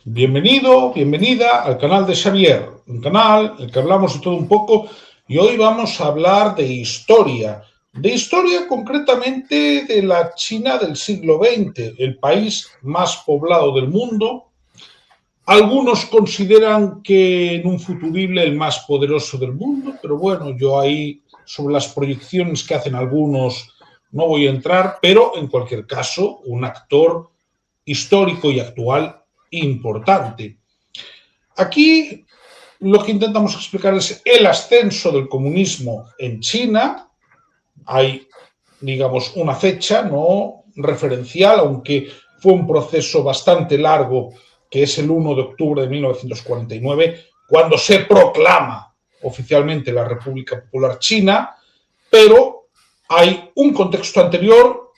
Bienvenido, bienvenida al canal de Xavier, un canal en el que hablamos de todo un poco y hoy vamos a hablar de historia concretamente de la China del siglo XX, el país más poblado del mundo. Algunos consideran que en un futurible el más poderoso del mundo, pero bueno, yo ahí sobre las proyecciones que hacen algunos no voy a entrar, pero en cualquier caso, un actor histórico y actual importante. Aquí lo que intentamos explicar es el ascenso del comunismo en China. Hay, digamos, una fecha no referencial, aunque fue un proceso bastante largo, que es el 1 de octubre de 1949, cuando se proclama oficialmente la República Popular China, pero hay un contexto anterior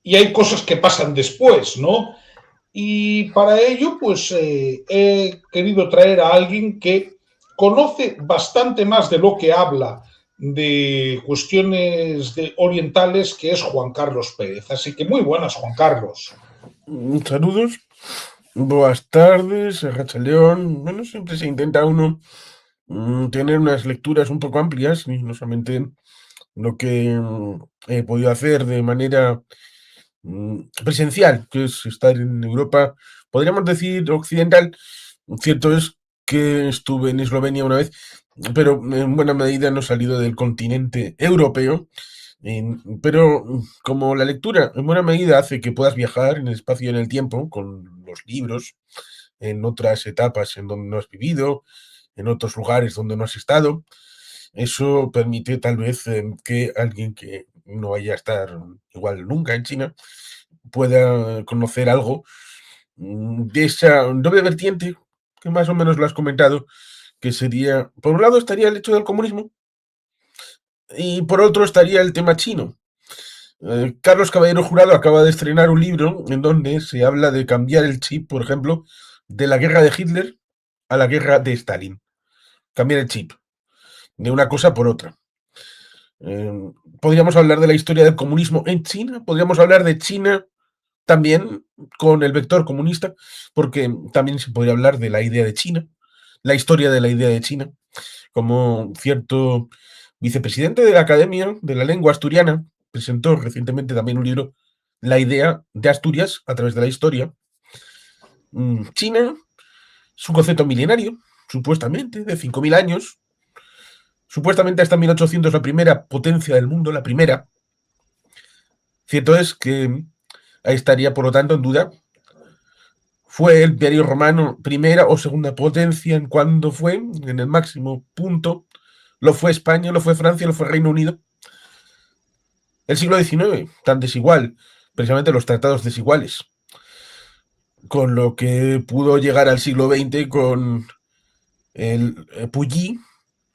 y hay cosas que pasan después, ¿no? Y para ello, pues he querido traer a alguien que conoce bastante más de lo que habla de cuestiones orientales, que es Juan Carlos Pérez. Así que muy buenas, Juan Carlos. Saludos, buenas tardes, León. Bueno, siempre se intenta uno tener unas lecturas un poco amplias y no solamente lo que he podido hacer de manera presencial, que es estar en Europa, podríamos decir occidental. Cierto es que estuve en Eslovenia una vez, pero en buena medida no he salido del continente europeo. Pero como la lectura en buena medida hace que puedas viajar en el espacio y en el tiempo con los libros, en otras etapas en donde no has vivido, en otros lugares donde no has estado, eso permite tal vez que alguien que no vaya a estar igual nunca en China pueda conocer algo de esa doble vertiente que más o menos lo has comentado, que sería, por un lado estaría el hecho del comunismo y por otro estaría el tema chino. Carlos Caballero Jurado acaba de estrenar un libro en donde se habla de cambiar el chip, por ejemplo, de la guerra de Hitler a la guerra de Stalin. Cambiar el chip de una cosa por otra. Eh, Podríamos hablar de la historia del comunismo en China, podríamos hablar de China también con el vector comunista, porque también se podría hablar de la idea de China, la historia de la idea de China, como cierto vicepresidente de la Academia de la Lengua Asturiana presentó recientemente también un libro, La idea de Asturias a través de la historia. China es un concepto milenario, supuestamente, de 5.000 años, supuestamente hasta 1800 la primera potencia del mundo, la primera. Cierto es que ahí estaría, por lo tanto, en duda. ¿Fue el Imperio Romano primera o segunda potencia en cuándo fue? En el máximo punto. ¿Lo fue España? ¿Lo fue Francia? ¿Lo fue Reino Unido? El siglo XIX, tan desigual. Precisamente los tratados desiguales. Con lo que pudo llegar al siglo XX con el Puyi,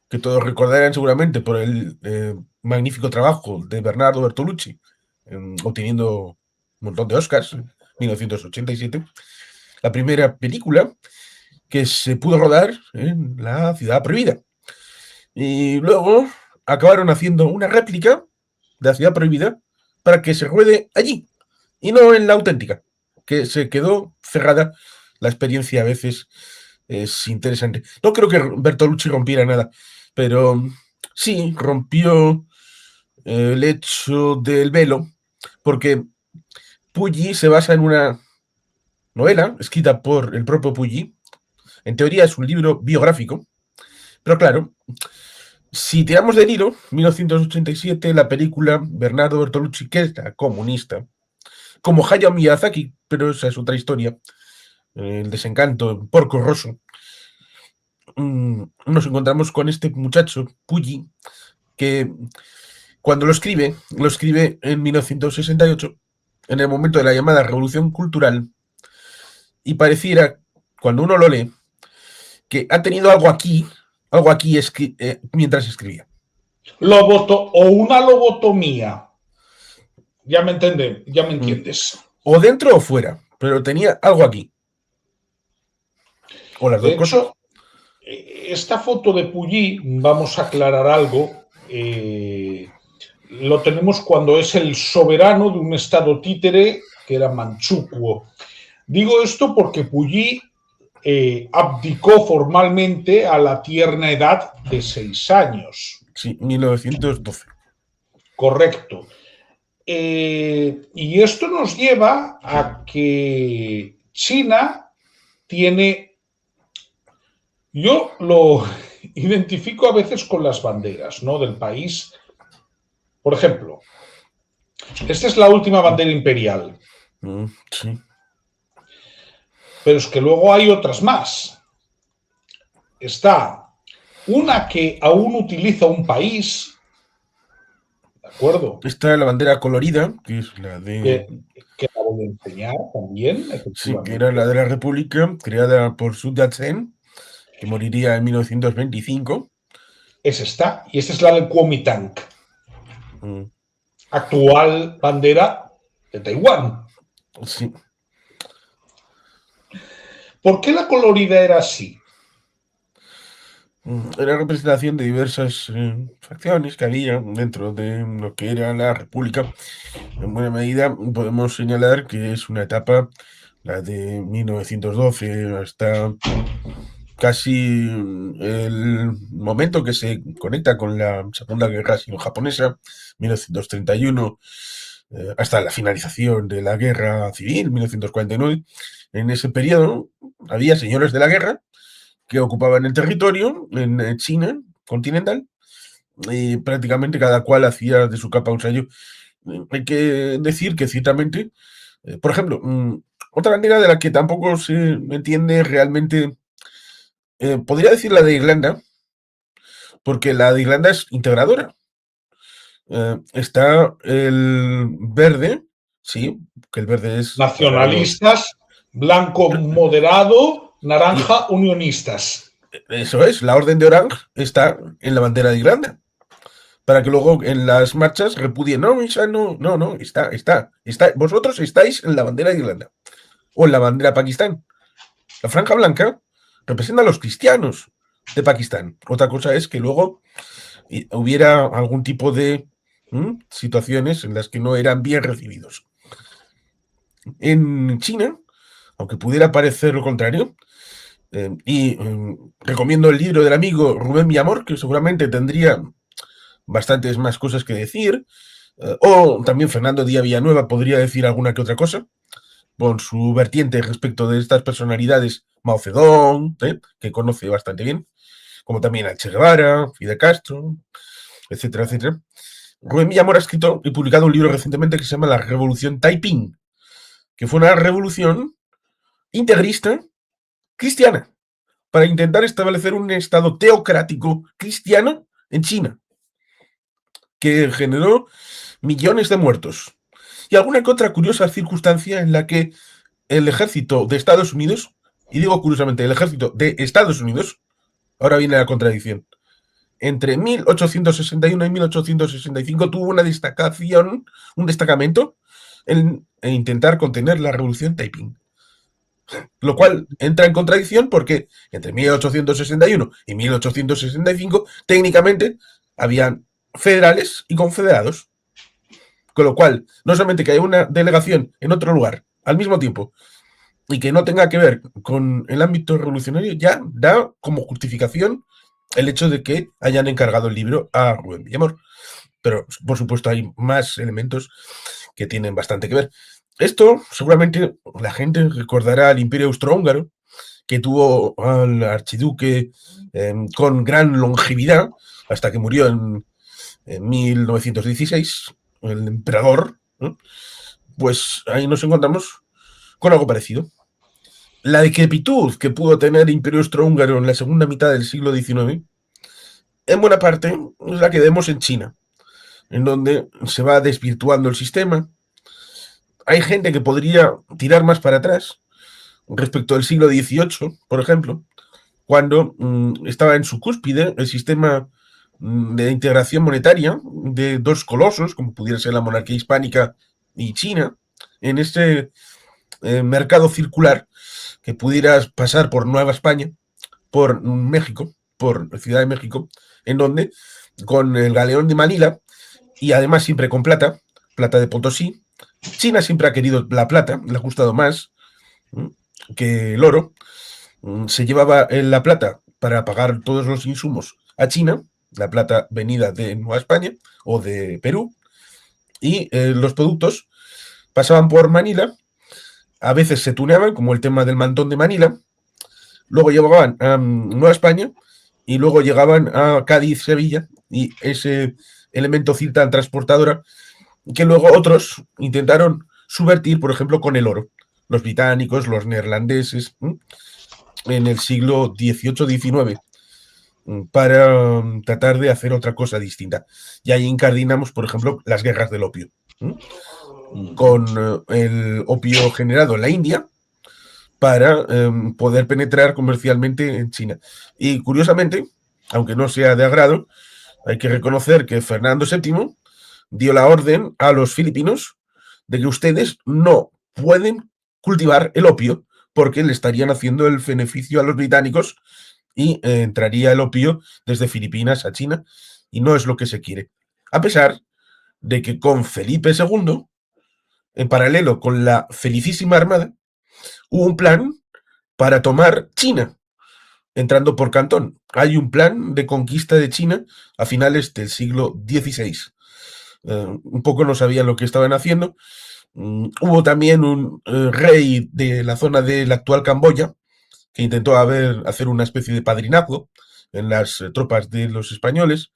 que todos recordarán seguramente por el magnífico trabajo de Bernardo Bertolucci, obteniendo un montón de Oscars en 1987. La primera película que se pudo rodar en la Ciudad Prohibida. Y luego acabaron haciendo una réplica de la Ciudad Prohibida para que se ruede allí y no en la auténtica, que se quedó cerrada. La experiencia a veces es interesante. No creo que Bertolucci rompiera nada, pero sí rompió el hecho del velo, porque Puyi se basa en una novela escrita por el propio Puyi. En teoría es un libro biográfico, pero claro, si tiramos del hilo, 1987, la película Bernardo Bertolucci, que era comunista, como Hayao Miyazaki, pero esa es otra historia, el desencanto, Porco Rosso, nos encontramos con este muchacho, Puyi, que cuando lo escribe en 1968, en el momento de la llamada Revolución Cultural, y pareciera, cuando uno lo lee, que ha tenido algo aquí mientras escribía. O una lobotomía. Ya me Mm, entiendes. O dentro o fuera, pero tenía algo aquí, o las De dos cosas. hecho, esta foto de Puyi, vamos a aclarar algo, lo tenemos cuando es el soberano de un estado títere que era Manchukuo. Digo esto porque Puyi abdicó formalmente a la tierna edad de 6 años. Sí, 1912. Correcto. Y esto nos lleva a que China tiene, yo lo identifico a veces con las banderas, ¿no?, del país. Por ejemplo, esta es la última bandera imperial. Sí. Pero es que luego hay otras más. Está una que aún utiliza un país, ¿de acuerdo? Esta es la bandera colorida, que es la de... Que la voy a enseñar también, Sí, que era la de la República, creada por Sun Yat-sen, que moriría en 1925. Es esta, y esta es la del Kuomintang, Mm, actual bandera de Taiwán. sí. ¿Por qué la colorida era así? Era representación de diversas facciones que había dentro de lo que era la República. En buena medida podemos señalar que es una etapa, la de 1912 hasta casi el momento que se conecta con la Segunda Guerra Sino-Japonesa, 1931, hasta la finalización de la Guerra Civil, 1949. En ese periodo había señores de la guerra que ocupaban el territorio en China continental y prácticamente cada cual hacía de su capa un sayo. Hay que decir que ciertamente, por ejemplo, otra bandera de la que tampoco se entiende realmente, podría decir la de Irlanda, porque la de Irlanda es integradora. Está el verde, sí, que el verde es para los... Nacionalistas, blanco moderado, Y naranja unionistas. eso es, la Orden de Orange está en la bandera de Irlanda, para que luego en las marchas repudien, no, esa no, está, vosotros estáis en la bandera de Irlanda, o en la bandera de Pakistán. La franja blanca representa a los cristianos de Pakistán. Otra cosa es que luego hubiera algún tipo de situaciones en las que no eran bien recibidos. En China, aunque pudiera parecer lo contrario, recomiendo el libro del amigo Rubén Villamor, que seguramente tendría bastantes más cosas que decir, o también Fernando Díaz Villanueva podría decir alguna que otra cosa, con su vertiente respecto de estas personalidades, Mao Zedong, que conoce bastante bien, como también a Che Guevara, Fidel Castro, etcétera, etcétera. Rubén Villamor ha escrito y publicado un libro recientemente que se llama La Revolución Taiping, que fue una revolución integrista cristiana para intentar establecer un estado teocrático cristiano en China, que generó millones de muertos. Y alguna que otra curiosa circunstancia en la que el ejército de Estados Unidos, y digo curiosamente, el ejército de Estados Unidos, ahora viene la contradicción, entre 1861 y 1865 tuvo una destacación, un destacamento en intentar contener la revolución Taiping. Lo cual entra en contradicción porque entre 1861 y 1865 técnicamente habían federales y confederados. Con lo cual, no solamente que haya una delegación en otro lugar al mismo tiempo y que no tenga que ver con el ámbito revolucionario, ya da como justificación el hecho de que hayan encargado el libro a Rubén Villamor. Pero, por supuesto, hay más elementos que tienen bastante que ver. Esto, seguramente, la gente recordará al Imperio Austrohúngaro, que tuvo al archiduque con gran longevidad, hasta que murió en 1916, el emperador, ¿no? Pues ahí nos encontramos con algo parecido. La decrepitud que pudo tener el Imperio Austrohúngaro en la segunda mitad del siglo XIX, en buena parte es la que vemos en China, en donde se va desvirtuando el sistema. Hay gente que podría tirar más para atrás respecto al siglo XVIII, por ejemplo, cuando estaba en su cúspide el sistema de integración monetaria de dos colosos, como pudiera ser la monarquía hispánica y China, en ese mercado circular que pudieras pasar por Nueva España, por México, por la Ciudad de México, en donde con el galeón de Manila, y además siempre con plata, plata de Potosí, China siempre ha querido la plata, le ha gustado más que el oro, se llevaba la plata para pagar todos los insumos a China, la plata venida de Nueva España o de Perú, y los productos pasaban por Manila, a veces se tuneaban, como el tema del mantón de Manila, luego llegaban a Nueva España y luego llegaban a Cádiz, Sevilla, y ese elemento cinta transportadora que luego otros intentaron subvertir, por ejemplo, con el oro. Los británicos, los neerlandeses, en el siglo XVIII-XIX, para tratar de hacer otra cosa distinta. Y ahí incardinamos, por ejemplo, las guerras del opio, con el opio generado en la India para poder penetrar comercialmente en China. Y curiosamente, aunque no sea de agrado, hay que reconocer que Fernando VII dio la orden a los filipinos de que ustedes no pueden cultivar el opio porque le estarían haciendo el beneficio a los británicos y entraría el opio desde Filipinas a China, y no es lo que se quiere. A pesar de que con Felipe II, en paralelo con la Felicísima Armada, hubo un plan para tomar China, entrando por Cantón. Hay un plan de conquista de China a finales del siglo XVI. Un poco no sabían lo que estaban haciendo. Hubo también un rey de la zona de la actual Camboya que intentó hacer una especie de padrinazgo en las tropas de los españoles.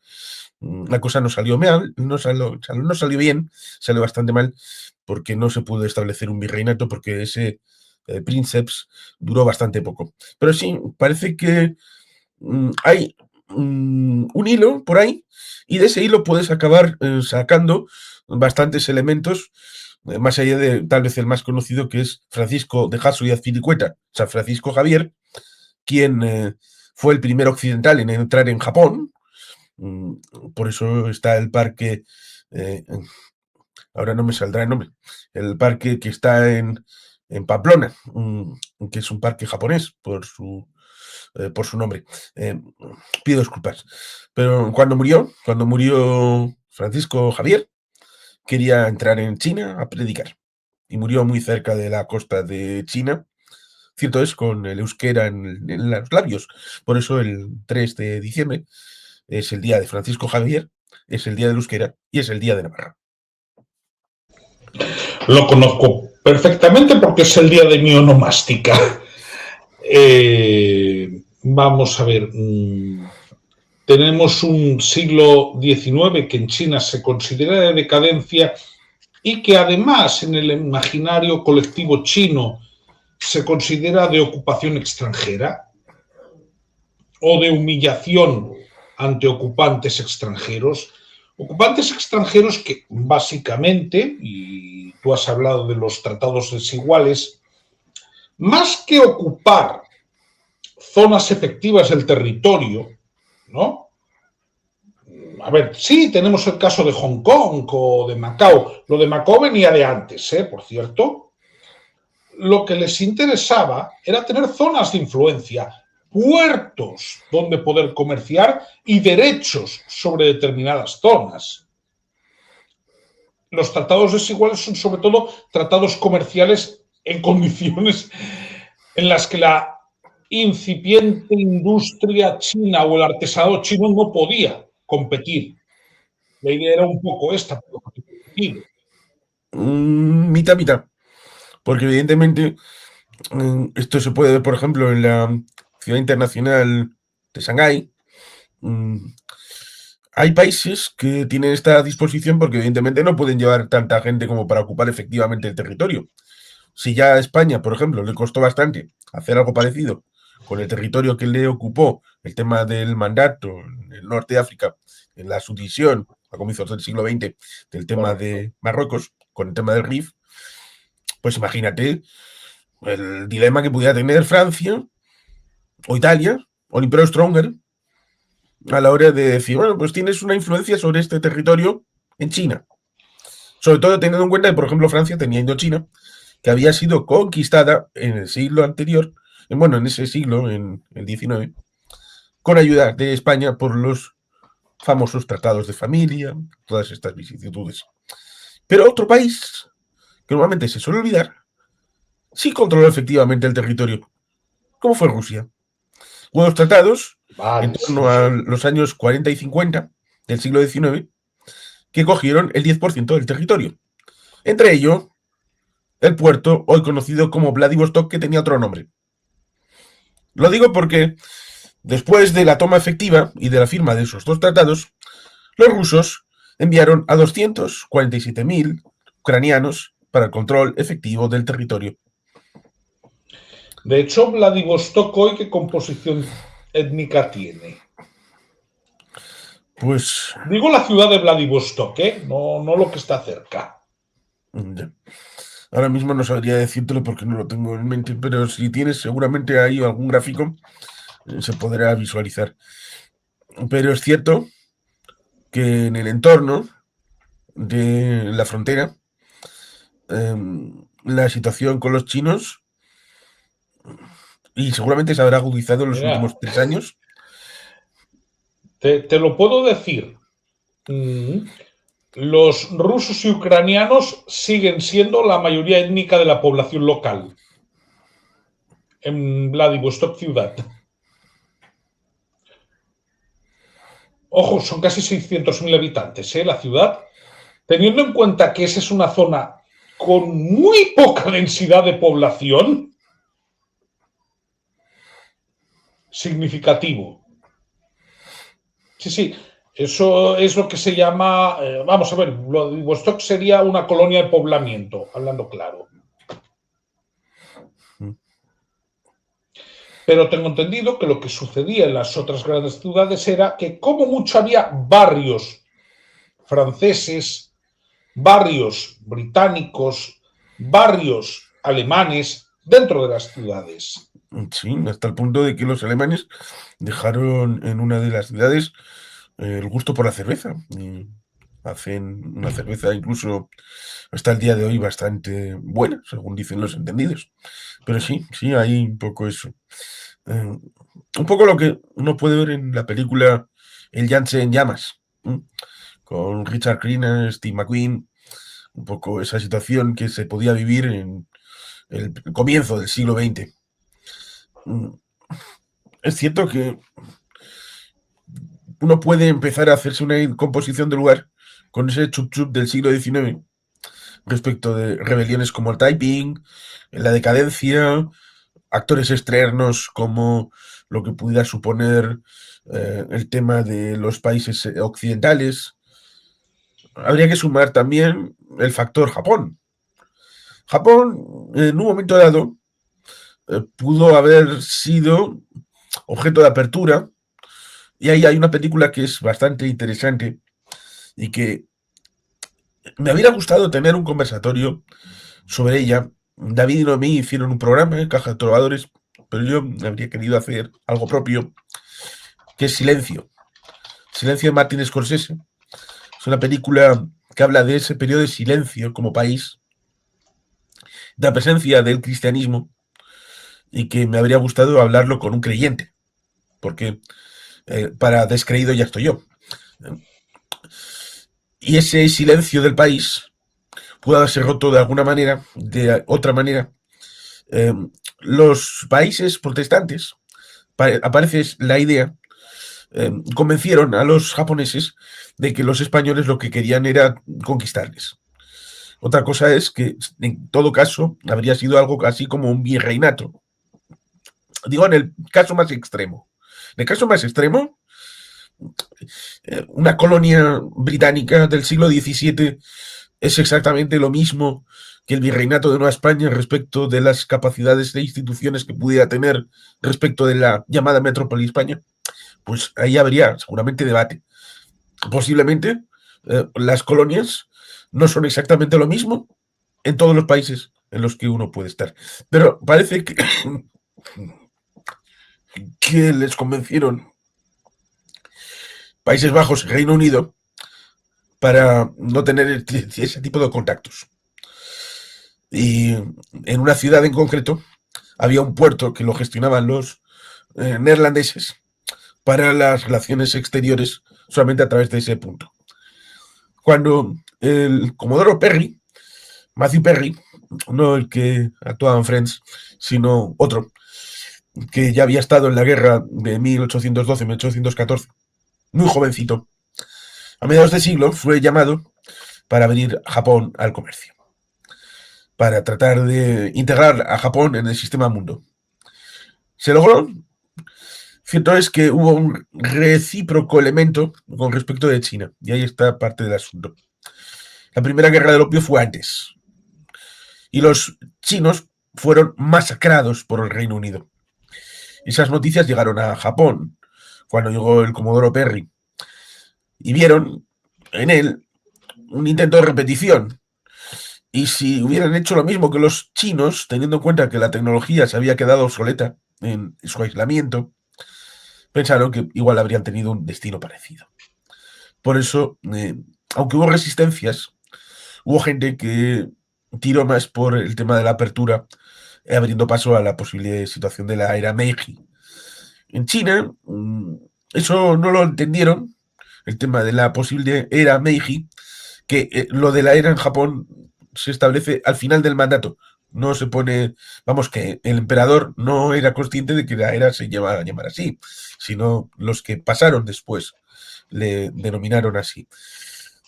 La cosa no salió mal, no salió bien, salió bastante mal, porque no se pudo establecer un virreinato, porque ese Princeps duró bastante poco. Pero sí, parece que hay un hilo por ahí, y de ese hilo puedes acabar sacando bastantes elementos, más allá de tal vez el más conocido, que es Francisco de Jasso y Azpilicueta, San Francisco Javier, quien fue el primer occidental en entrar en Japón. Por eso está el parque, ahora no me saldrá el nombre, el parque que está en Pamplona, que es un parque japonés por su nombre. Pido disculpas. Pero cuando murió Francisco Javier, quería entrar en China a predicar. Y murió muy cerca de la costa de China. Cierto es, con el euskera en los labios. Por eso el 3 de diciembre es el día de Francisco Javier, es el día del euskera y es el día de Navarra. Lo conozco perfectamente porque es el día de mi onomástica. Vamos a ver. Tenemos un siglo XIX que en China se considera de decadencia y que además en el imaginario colectivo chino se considera de ocupación extranjera o de humillación ante ocupantes extranjeros. Ocupantes extranjeros que básicamente, y tú has hablado de los tratados desiguales, más que ocupar zonas efectivas del territorio, ¿no? A ver, sí, tenemos el caso de Hong Kong o de Macao. Lo de Macao venía de antes, por cierto. Lo que les interesaba era tener zonas de influencia, puertos donde poder comerciar y derechos sobre determinadas zonas. Los tratados desiguales son sobre todo tratados comerciales en condiciones en las que la incipiente industria china o el artesanado chino no podía competir. La idea era un poco esta. Mitad, mitad. Porque evidentemente esto se puede ver, por ejemplo, en la ciudad internacional de Shanghái. Hay países que tienen esta disposición porque evidentemente no pueden llevar tanta gente como para ocupar efectivamente el territorio. Si ya a España, por ejemplo, le costó bastante hacer algo parecido con el territorio que le ocupó el tema del mandato en el norte de África, en la subdivisión a comienzos del siglo XX del tema de Marruecos, con el tema del RIF, pues imagínate el dilema que pudiera tener Francia o Italia o el Imperio Austrohúngaro a la hora de decir, bueno, pues tienes una influencia sobre este territorio en China. Sobre todo teniendo en cuenta que, por ejemplo, Francia tenía Indochina, que había sido conquistada en el siglo anterior, en ese siglo, en el XIX, con ayuda de España por los famosos tratados de familia, todas estas vicisitudes. Pero otro país, que normalmente se suele olvidar, sí controló efectivamente el territorio, ¿Cómo fue Rusia? Hubo dos tratados en Vale, torno a los años 40 y 50 del siglo XIX que cogieron el 10% del territorio. Entre ellos, el puerto, hoy conocido como Vladivostok, que tenía otro nombre. Lo digo porque después de la toma efectiva y de la firma de esos dos tratados, los rusos enviaron a 247.000 ucranianos para el control efectivo del territorio. de hecho, Vladivostok hoy, ¿qué composición étnica tiene? Pues Digo la ciudad de Vladivostok, ¿eh? No lo que está cerca. ya. Ahora mismo no sabría decírtelo porque no lo tengo en mente, pero si tienes seguramente ahí algún gráfico, se podrá visualizar. Pero es cierto que en el entorno de la frontera, la situación con los chinos, y seguramente se habrá agudizado en los Mira, últimos 3 años. te lo puedo decir. Los rusos y ucranianos siguen siendo la mayoría étnica de la población local en Vladivostok ciudad. Ojo, son casi 600.000 habitantes, ¿eh? La ciudad. Teniendo en cuenta que esa es una zona con muy poca densidad de población, significativo. Sí, sí, eso es lo que se llama, vamos a ver, Vladivostok sería una colonia de poblamiento, hablando claro. Pero tengo entendido que lo que sucedía en las otras grandes ciudades era que como mucho había barrios franceses, barrios británicos, barrios alemanes dentro de las ciudades. Sí, hasta el punto de que los alemanes dejaron en una de las ciudades el gusto por la cerveza. Y hacen una cerveza incluso hasta el día de hoy bastante buena, según dicen los entendidos. Pero sí, sí, hay un poco eso. Un poco lo que uno puede ver en la película El Yance en llamas, con Richard Crenna, Steve McQueen, un poco esa situación que se podía vivir en el comienzo del siglo XX. Es cierto que uno puede empezar a hacerse una composición de lugar con ese chup-chup del siglo XIX respecto de rebeliones como el Taiping, la decadencia, actores externos como lo que pudiera suponer el tema de los países occidentales. Habría que sumar también el factor Japón. Japón, en un momento dado, pudo haber sido objeto de apertura, y ahí hay una película que es bastante interesante y que me hubiera gustado tener un conversatorio sobre ella. David y Noemí hicieron un programa en Caja de Trovadores, pero yo habría querido hacer algo propio, que es Silencio. Silencio de Martin Scorsese. Es una película que habla de ese periodo de silencio como país, de la presencia del cristianismo, y que me habría gustado hablarlo con un creyente, porque para descreído ya estoy yo. Y ese silencio del país puede haberse roto de alguna manera, de otra manera. Eh, los países protestantes, aparece la idea, convencieron a los japoneses de que los españoles lo que querían era conquistarles. Otra cosa es que, en todo caso, habría sido algo así como un virreinato. Digo, en el caso más extremo. En el caso más extremo, una colonia británica del siglo XVII es exactamente lo mismo que el virreinato de Nueva España respecto de las capacidades de instituciones que pudiera tener respecto de la llamada metrópoli España. Pues ahí habría seguramente debate. Posiblemente las colonias no son exactamente lo mismo en todos los países en los que uno puede estar. Pero parece que les convencieron Países Bajos y Reino Unido para no tener ese tipo de contactos. Y en una ciudad en concreto había un puerto que lo gestionaban los neerlandeses para las relaciones exteriores solamente a través de ese punto. Cuando el Comodoro Perry, Matthew Perry, no el que actuaba en Friends, sino otro, que ya había estado en la guerra de 1812-1814, muy jovencito. A mediados de siglo fue llamado para abrir Japón al comercio, para tratar de integrar a Japón en el sistema mundo. Se logró. Cierto es que hubo un recíproco elemento con respecto de China, y ahí está parte del asunto. La primera guerra del opio fue antes, y los chinos fueron masacrados por el Reino Unido. Esas noticias llegaron a Japón cuando llegó el Comodoro Perry, y vieron en él un intento de repetición. Y si hubieran hecho lo mismo que los chinos, teniendo en cuenta que la tecnología se había quedado obsoleta en su aislamiento, pensaron que igual habrían tenido un destino parecido. Por eso, aunque hubo resistencias, hubo gente que tiró más por el tema de la apertura, abriendo paso a la posible situación de la era Meiji. En China, eso no lo entendieron, el tema de la posible era Meiji, que lo de la era en Japón se establece al final del mandato. No se pone, vamos, que el emperador no era consciente de que la era se llamaba a llamar así, sino los que pasaron después le denominaron así.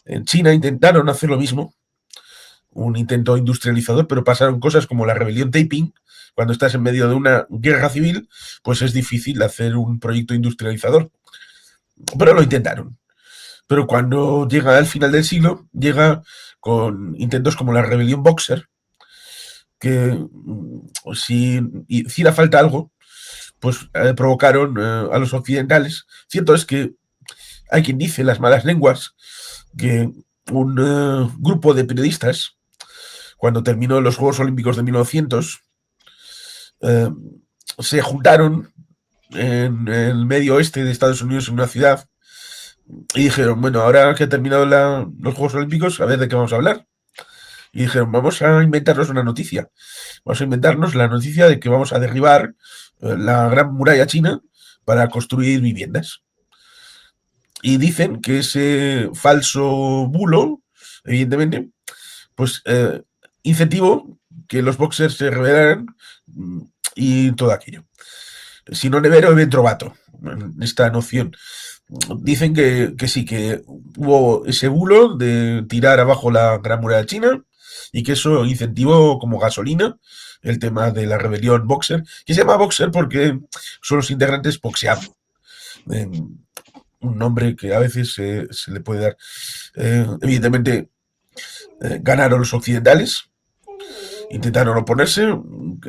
En China intentaron hacer lo mismo, un intento industrializador, pero pasaron cosas como la rebelión Taiping. Cuando estás en medio de una guerra civil, pues es difícil hacer un proyecto industrializador. Pero lo intentaron. Pero cuando llega al final del siglo, llega con intentos como la rebelión Boxer, que si hiciera falta algo, pues provocaron a los occidentales. Cierto es que hay quien dice, las malas lenguas, que un grupo de periodistas, cuando terminó los Juegos Olímpicos de 1900, se juntaron en el medio oeste de Estados Unidos en una ciudad y dijeron, bueno, ahora que ha terminado los Juegos Olímpicos, a ver de qué vamos a hablar. Y dijeron, vamos a inventarnos una noticia. Vamos a inventarnos la noticia de que vamos a derribar la gran muralla china para construir viviendas. Y dicen que ese falso bulo, evidentemente, pues incentivó que los boxers se rebelaran y todo aquello. Si no nevero, even trovato. Esta noción. Dicen que sí, que hubo ese bulo de tirar abajo la gran muralla china y que eso incentivó como gasolina el tema de la rebelión Boxer, que se llama Boxer porque son los integrantes boxeando. Un nombre que a veces se le puede dar. Evidentemente, ganaron los occidentales, intentaron oponerse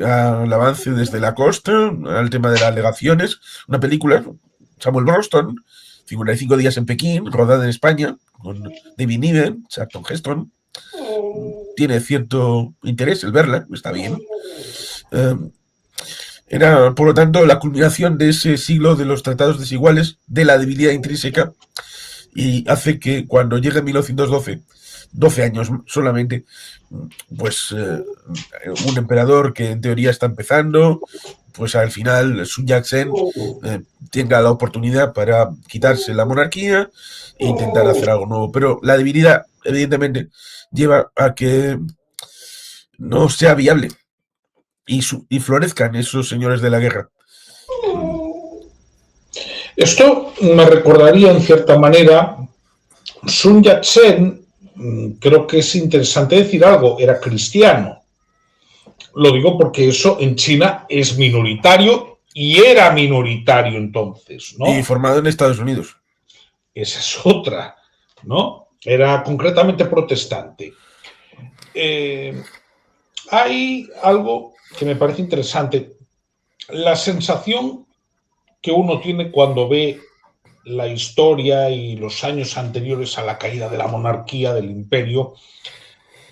al avance desde la costa, al tema de las alegaciones. Una película, Samuel Bronston, 55 días en Pekín, rodada en España, con David Niven, Charlton Heston. Tiene cierto interés el verla, está bien. Era, por lo tanto, la culminación de ese siglo de los tratados desiguales, de la debilidad intrínseca, y hace que cuando llegue 1912, 12 años solamente, pues un emperador que en teoría está empezando, pues al final Sun Yat-sen tenga la oportunidad para quitarse la monarquía e intentar hacer algo nuevo. Pero la debilidad, evidentemente, lleva a que no sea viable y florezcan esos señores de la guerra. Esto me recordaría en cierta manera Sun Yat-sen. Creo que es interesante decir algo, era cristiano. Lo digo porque eso en China es minoritario y era minoritario entonces, ¿no? Y formado en Estados Unidos. Esa es otra, ¿no? Era concretamente protestante. Hay algo que me parece interesante. La sensación que uno tiene cuando ve la historia y los años anteriores a la caída de la monarquía, del imperio,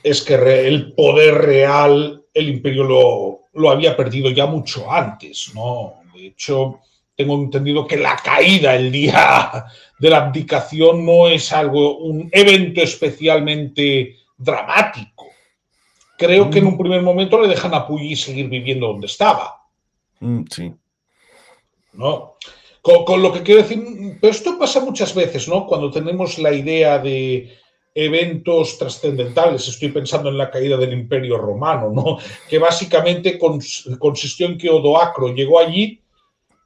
es que el poder real, el imperio lo había perdido ya mucho antes, ¿no? De hecho, tengo entendido que la caída el día de la abdicación no es un evento especialmente dramático. Creo que en un primer momento le dejan a Puyi seguir viviendo donde estaba. Sí. ¿No? Con lo que quiero decir, pero esto pasa muchas veces, ¿no? Cuando tenemos la idea de eventos trascendentales. Estoy pensando en la caída del Imperio Romano, ¿no? Que básicamente consistió en que Odoacro llegó allí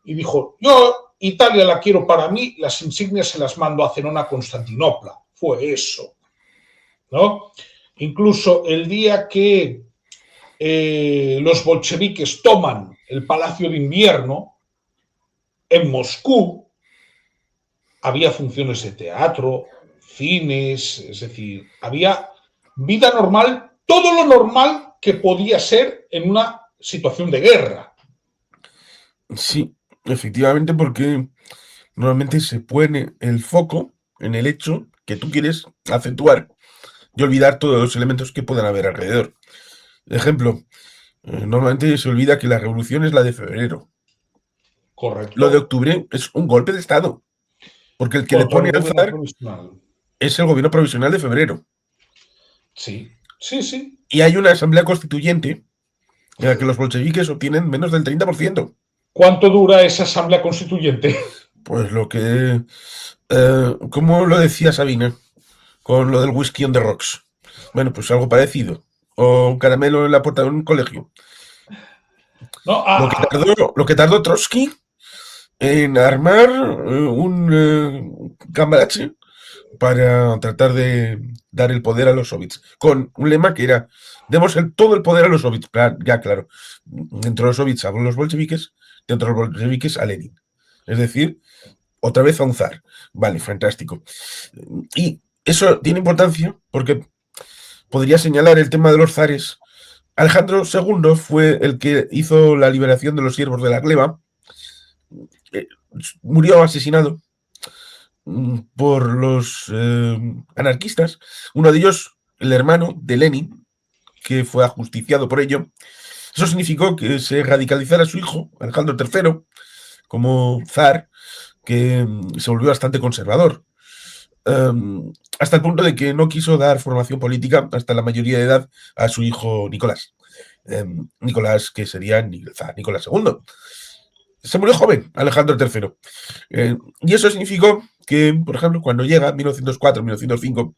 y dijo, yo Italia la quiero para mí, las insignias se las mando a Zenón a Constantinopla. Fue eso, ¿no? Incluso el día que los bolcheviques toman el Palacio de Invierno, en Moscú había funciones de teatro, cines, es decir, había vida normal, todo lo normal que podía ser en una situación de guerra. Sí, efectivamente, porque normalmente se pone el foco en el hecho que tú quieres acentuar y olvidar todos los elementos que puedan haber alrededor. Ejemplo, normalmente se olvida que la revolución es la de febrero. Lo de Correcto. octubre es un golpe de Estado, porque el que le Contra el pone al gobierno zar provisional. es el gobierno provisional de febrero. Sí, sí, sí. Y hay una asamblea constituyente en la que los bolcheviques obtienen menos del 30%. ¿Cuánto dura esa asamblea constituyente? Pues lo que... ¿cómo lo decía Sabina con lo del whisky on the rocks? Bueno, pues algo parecido. O un caramelo en la puerta de un colegio. No, Lo que tardó Trotsky en armar un cambalache para tratar de dar el poder a los soviets, con un lema que era, demos todo el poder a los soviets. Ya, claro, dentro de los soviets a los bolcheviques, dentro de los bolcheviques a Lenin. Es decir, otra vez a un zar. Vale, fantástico. Y eso tiene importancia porque podría señalar el tema de los zares. Alejandro II fue el que hizo la liberación de los siervos de la gleba. Murió asesinado por los anarquistas. Uno de ellos, el hermano de Lenin, que fue ajusticiado por ello. Eso significó que se radicalizara su hijo, Alejandro III, como zar, que se volvió bastante conservador. Hasta el punto de que no quiso dar formación política hasta la mayoría de edad a su hijo Nicolás. Nicolás, que sería el zar Nicolás II. Se murió joven, Alejandro III. Y eso significó que, por ejemplo, cuando llega 1904-1905,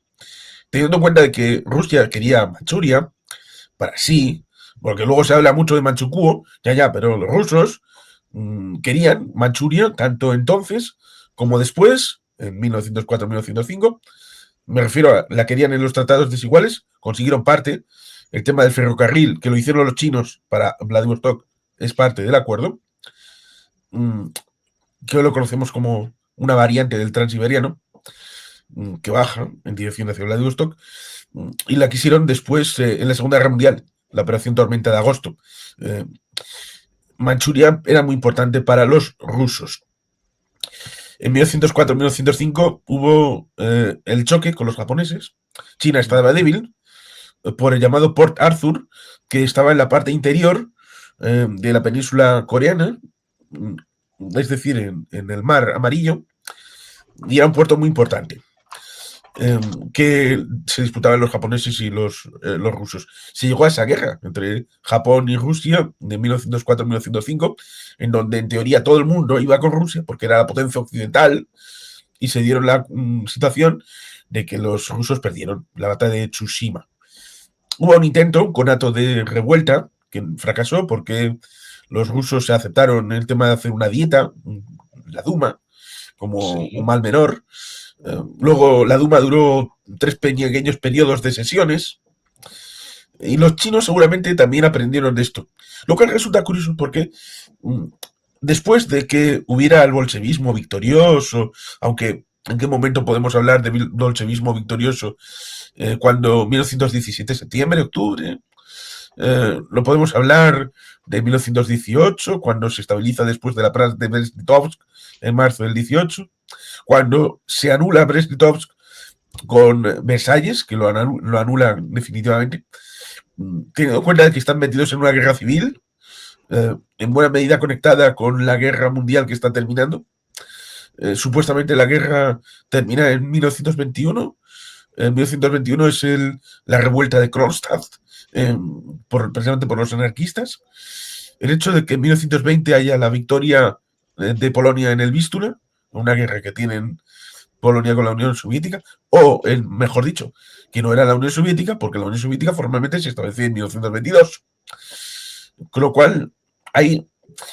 teniendo en cuenta de que Rusia quería Manchuria para sí, porque luego se habla mucho de Manchukuo, ya, pero los rusos querían Manchuria tanto entonces como después, en 1904-1905. Me refiero a la querían en los tratados desiguales, consiguieron parte. El tema del ferrocarril, que lo hicieron los chinos para Vladivostok, es parte del acuerdo, que hoy lo conocemos como una variante del transiberiano, que baja en dirección hacia Vladivostok, y la quisieron después en la Segunda Guerra Mundial, la Operación Tormenta de Agosto. Manchuria era muy importante para los rusos. En 1904-1905 hubo el choque con los japoneses. China estaba débil por el llamado Port Arthur, que estaba en la parte interior de la península coreana, es decir, en el mar Amarillo, y era un puerto muy importante. Que se disputaban los japoneses y los rusos. Se llegó a esa guerra entre Japón y Rusia de 1904-1905, en donde en teoría todo el mundo iba con Rusia porque era la potencia occidental, y se dieron la situación de que los rusos perdieron la batalla de Tsushima. Hubo un intento, un conato de revuelta, que fracasó porque los rusos se aceptaron el tema de hacer una dieta, la Duma, como un mal menor. Luego la Duma duró 3 pequeños periodos de sesiones, y los chinos seguramente también aprendieron de esto. Lo cual resulta curioso porque después de que hubiera el bolchevismo victorioso, aunque en qué momento podemos hablar de bolchevismo victorioso, cuando 1917, septiembre, octubre, lo podemos hablar de 1918, cuando se estabiliza después de la plaza de Brest-Litovsk en marzo del 18, cuando se anula Brest-Litovsk con Versalles, que lo anulan definitivamente, teniendo en cuenta de que están metidos en una guerra civil, en buena medida conectada con la guerra mundial que está terminando. Supuestamente la guerra termina en 1921. En 1921 es la revuelta de Kronstadt, precisamente por los anarquistas. El hecho de que en 1920 haya la victoria de Polonia en el Vístula, una guerra que tienen Polonia con la Unión Soviética, o, mejor dicho, que no era la Unión Soviética, porque la Unión Soviética formalmente se estableció en 1922. Con lo cual, ahí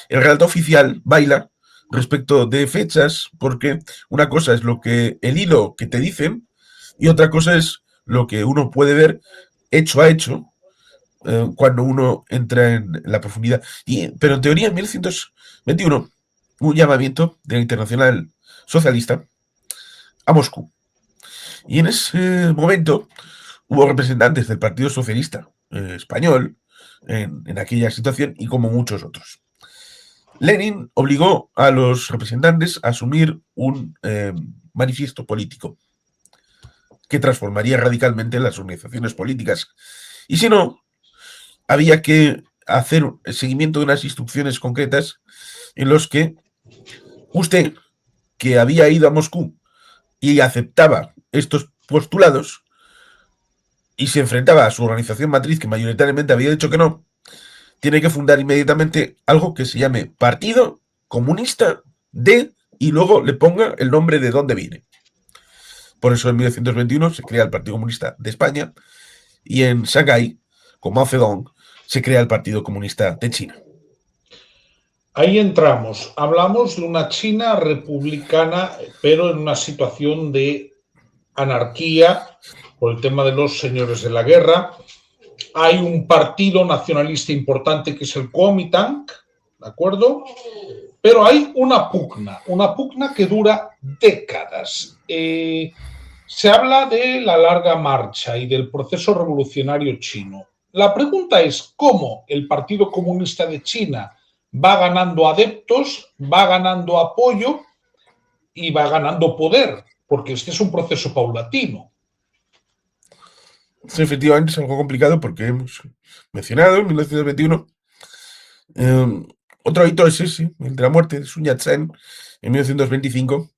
el relato oficial baila respecto de fechas, porque una cosa es lo que el hilo que te dicen y otra cosa es lo que uno puede ver hecho a hecho cuando uno entra en la profundidad. Pero en teoría, en 1921, un llamamiento de la Internacional Socialista a Moscú. Y en ese momento hubo representantes del Partido Socialista Español en aquella situación y como muchos otros. Lenin obligó a los representantes a asumir un manifiesto político que transformaría radicalmente las organizaciones políticas. Y si no, había que hacer el seguimiento de unas instrucciones concretas en los que usted, que había ido a Moscú y aceptaba estos postulados y se enfrentaba a su organización matriz, que mayoritariamente había dicho que no, tiene que fundar inmediatamente algo que se llame Partido Comunista de, y luego le ponga el nombre de dónde viene. Por eso en 1921 se crea el Partido Comunista de España y en Shanghái, con Mao Zedong, se crea el Partido Comunista de China. Ahí entramos. Hablamos de una China republicana, pero en una situación de anarquía por el tema de los señores de la guerra. Hay un partido nacionalista importante que es el Kuomintang, ¿de acuerdo? Pero hay una pugna que dura décadas. Se habla de la larga marcha y del proceso revolucionario chino. La pregunta es cómo el Partido Comunista de China va ganando adeptos, va ganando apoyo y va ganando poder, porque este es un proceso paulatino. Sí, efectivamente es algo complicado porque hemos mencionado en 1921 otro hito es ese, el de la muerte de Sun Yat-sen en 1925.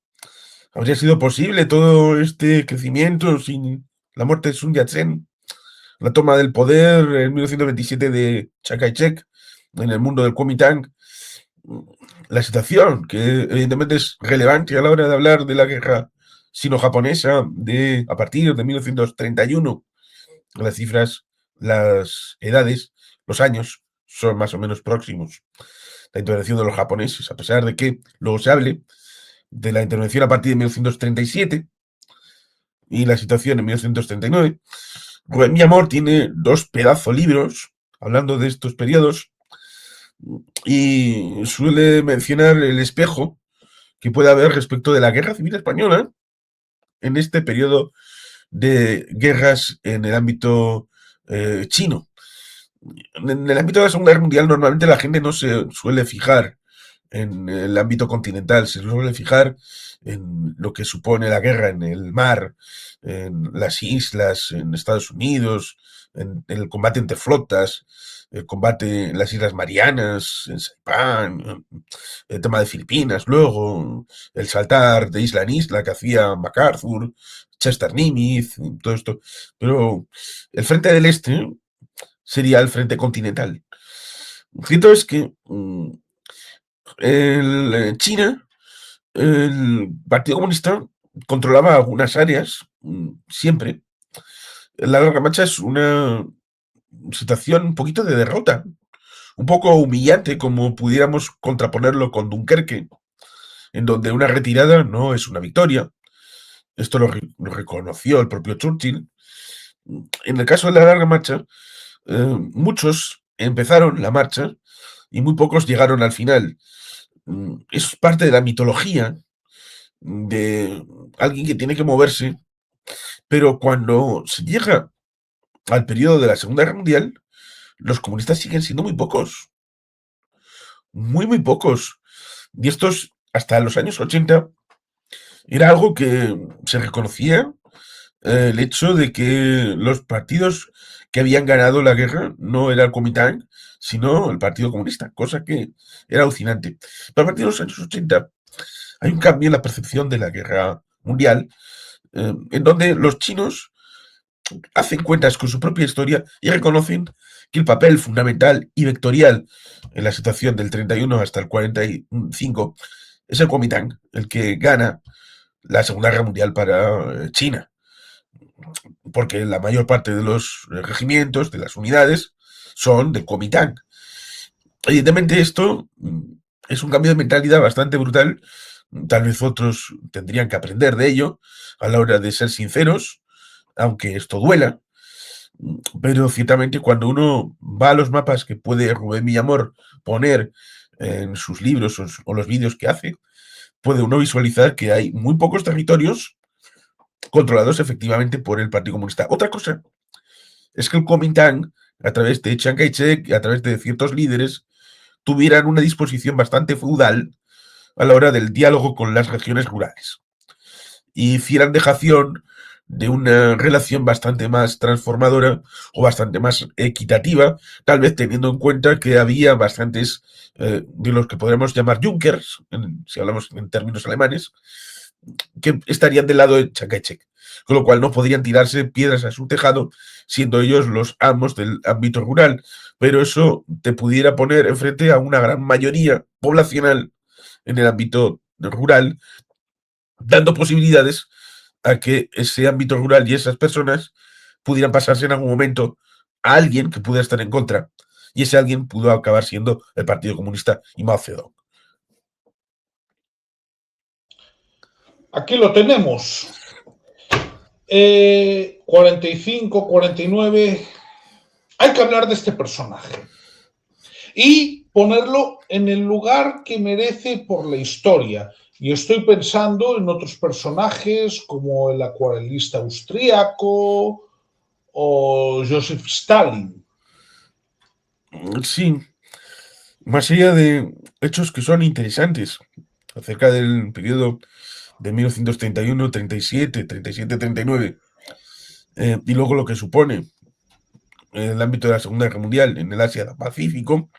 ¿Habría sido posible todo este crecimiento sin la muerte de Sun Yat-sen? La toma del poder en 1927 de Chiang Kai-shek en el mundo del Kuomintang. La situación, que evidentemente es relevante a la hora de hablar de la guerra sino-japonesa a partir de 1931. Las cifras, las edades, los años son más o menos próximos. La intervención de los japoneses, a pesar de que luego se hable de la intervención a partir de 1937 y la situación en 1939, Rubén Villamor tiene dos pedazos libros hablando de estos periodos y suele mencionar el espejo que puede haber respecto de la Guerra Civil Española en este periodo de guerras en el ámbito chino. En el ámbito de la Segunda Guerra Mundial normalmente la gente no se suele fijar en el ámbito continental, se suele fijar en lo que supone la guerra en el mar, en las islas, en Estados Unidos, en el combate entre flotas, el combate en las Islas Marianas, en Saipán, el tema de Filipinas, luego el saltar de isla en isla que hacía MacArthur, Chester Nimitz, todo esto. Pero el frente del este sería el frente continental. Lo cierto es que China, el Partido Comunista controlaba algunas áreas siempre. La Larga Marcha es una situación un poquito de derrota, un poco humillante, como pudiéramos contraponerlo con Dunkerque, en donde una retirada no es una victoria. Esto lo reconoció el propio Churchill. En el caso de la Larga Marcha, muchos empezaron la marcha y muy pocos llegaron al final. Es parte de la mitología de alguien que tiene que moverse, pero cuando se llega al periodo de la Segunda Guerra Mundial, los comunistas siguen siendo muy pocos, muy pocos. Y estos, hasta los años 80, era algo que se reconocía el hecho de que los partidos que habían ganado la guerra no era el Kuomintang, sino el Partido Comunista, cosa que era alucinante. Pero a partir de los años 80 hay un cambio en la percepción de la guerra mundial, en donde los chinos hacen cuentas con su propia historia y reconocen que el papel fundamental y vectorial en la situación del 31 hasta el 45 es el Kuomintang, el que gana la Segunda Guerra Mundial para China, porque la mayor parte de los regimientos, de las unidades, son de Kuomintang. Evidentemente esto es un cambio de mentalidad bastante brutal. Tal vez otros tendrían que aprender de ello a la hora de ser sinceros, aunque esto duela. Pero ciertamente cuando uno va a los mapas que puede Rubén Villamor poner en sus libros o los vídeos que hace, puede uno visualizar que hay muy pocos territorios controlados efectivamente por el Partido Comunista. Otra cosa es que el Kuomintang, a través de Chiang Kai-shek, a través de ciertos líderes, tuvieran una disposición bastante feudal a la hora del diálogo con las regiones rurales y hicieran dejación de una relación bastante más transformadora o bastante más equitativa, tal vez teniendo en cuenta que había bastantes de los que podríamos llamar Junkers, si hablamos en términos alemanes, que estarían del lado de Chiang Kai-shek, con lo cual no podrían tirarse piedras a su tejado, siendo ellos los amos del ámbito rural, pero eso te pudiera poner enfrente a una gran mayoría poblacional en el ámbito rural, dando posibilidades a que ese ámbito rural y esas personas pudieran pasarse en algún momento a alguien que pudiera estar en contra, y ese alguien pudo acabar siendo el Partido Comunista y Mao Zedong. Aquí lo tenemos. 45, 49. Hay que hablar de este personaje y ponerlo en el lugar que merece por la historia. Y estoy pensando en otros personajes como el acuarelista austríaco o Joseph Stalin. Sí, más allá de hechos que son interesantes acerca del periodo de 1931, 37, 37, 39, y luego lo que supone en el ámbito de la Segunda Guerra Mundial en el Asia-Pacífico,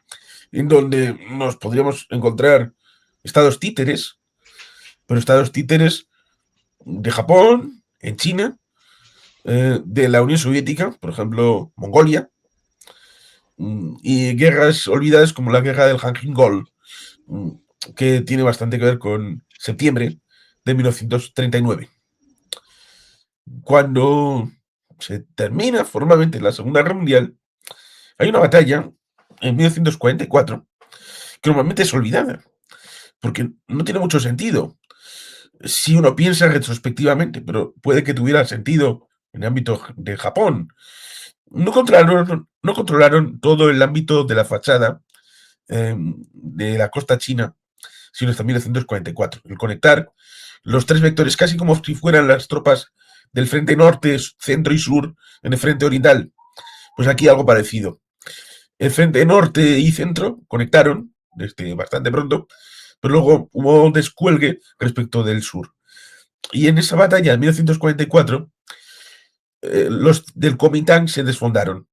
en donde nos podríamos encontrar estados títeres, pero estados títeres de Japón, en China, de la Unión Soviética, por ejemplo, Mongolia, y guerras olvidadas como la guerra del Hanjin-Gol, que tiene bastante que ver con septiembre de 1939. Cuando se termina formalmente la Segunda Guerra Mundial, hay una batalla en 1944 que normalmente es olvidada, porque no tiene mucho sentido si uno piensa retrospectivamente, pero puede que tuviera sentido en el ámbito de Japón. No controlaron todo el ámbito de la fachada de la costa china, sino hasta 1944. El conectar los tres vectores, casi como si fueran las tropas del frente norte, centro y sur en el frente oriental. Pues aquí algo parecido. El frente norte y centro conectaron desde bastante pronto, pero luego hubo un descuelgue respecto del sur. Y en esa batalla de 1944, los del Kuomintang se desfondaron.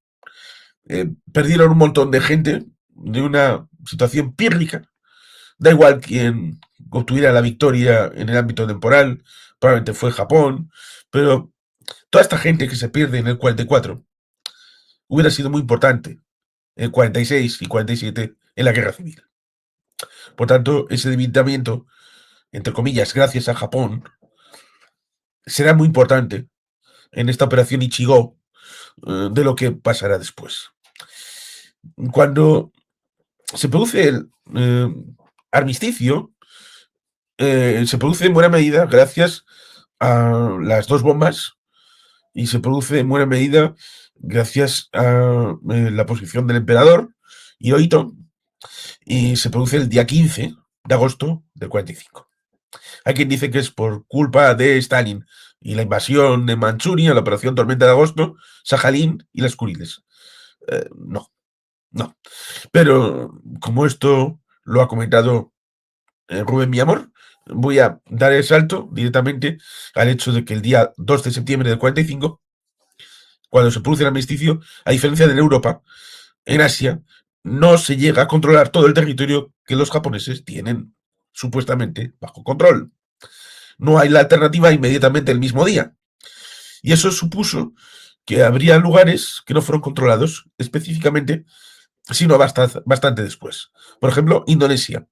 Perdieron un montón de gente de una situación pírrica. Da igual quién obtuviera la victoria en el ámbito temporal, probablemente fue Japón, pero toda esta gente que se pierde en el 44 hubiera sido muy importante en el 46 y 47 en la guerra civil. Por tanto, ese debilitamiento, entre comillas, gracias a Japón, será muy importante en esta operación Ichigo de lo que pasará después. Cuando se produce el armisticio, se produce en buena medida gracias a las dos bombas y se produce en buena medida gracias a la posición del emperador Hirohito, y se produce el día 15 de agosto del 45. Hay quien dice que es por culpa de Stalin y la invasión de Manchuria, la operación Tormenta de Agosto, Sajalín y las Kuriles. No. Pero como esto lo ha comentado Rubén Villamor, voy a dar el salto directamente al hecho de que el día 2 de septiembre del 45, cuando se produce el armisticio, a diferencia de en Europa, en Asia, no se llega a controlar todo el territorio que los japoneses tienen supuestamente bajo control. No hay la alternativa inmediatamente el mismo día. Y eso supuso que habría lugares que no fueron controlados específicamente, sino bastante después. Por ejemplo, Indonesia.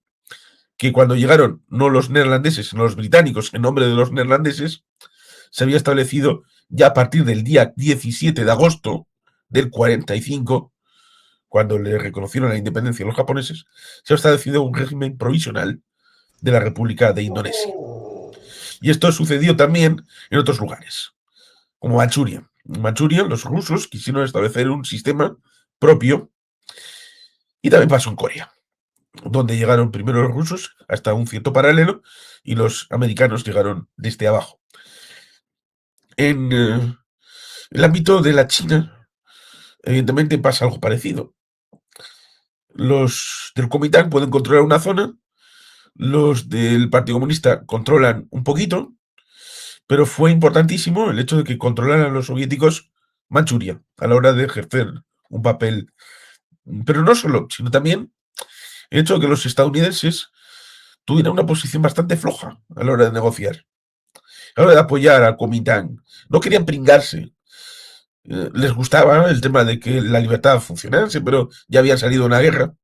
que cuando llegaron no los neerlandeses, sino los británicos, en nombre de los neerlandeses, se había establecido ya a partir del día 17 de agosto del 45, cuando le reconocieron la independencia a los japoneses, se ha establecido un régimen provisional de la República de Indonesia. Y esto sucedió también en otros lugares, como Manchuria. En Manchuria, los rusos quisieron establecer un sistema propio, y también pasó en Corea, donde llegaron primero los rusos hasta un cierto paralelo y los americanos llegaron desde abajo. En el ámbito de la China, evidentemente pasa algo parecido. Los del Kuomintang pueden controlar una zona, los del Partido Comunista controlan un poquito, pero fue importantísimo el hecho de que controlaran los soviéticos Manchuria a la hora de ejercer un papel. Pero no solo, sino también el hecho de que los estadounidenses tuvieran una posición bastante floja a la hora de negociar, a la hora de apoyar al Kuomintang. No querían pringarse. Les gustaba el tema de que la libertad funcionase, pero ya habían salido de una guerra.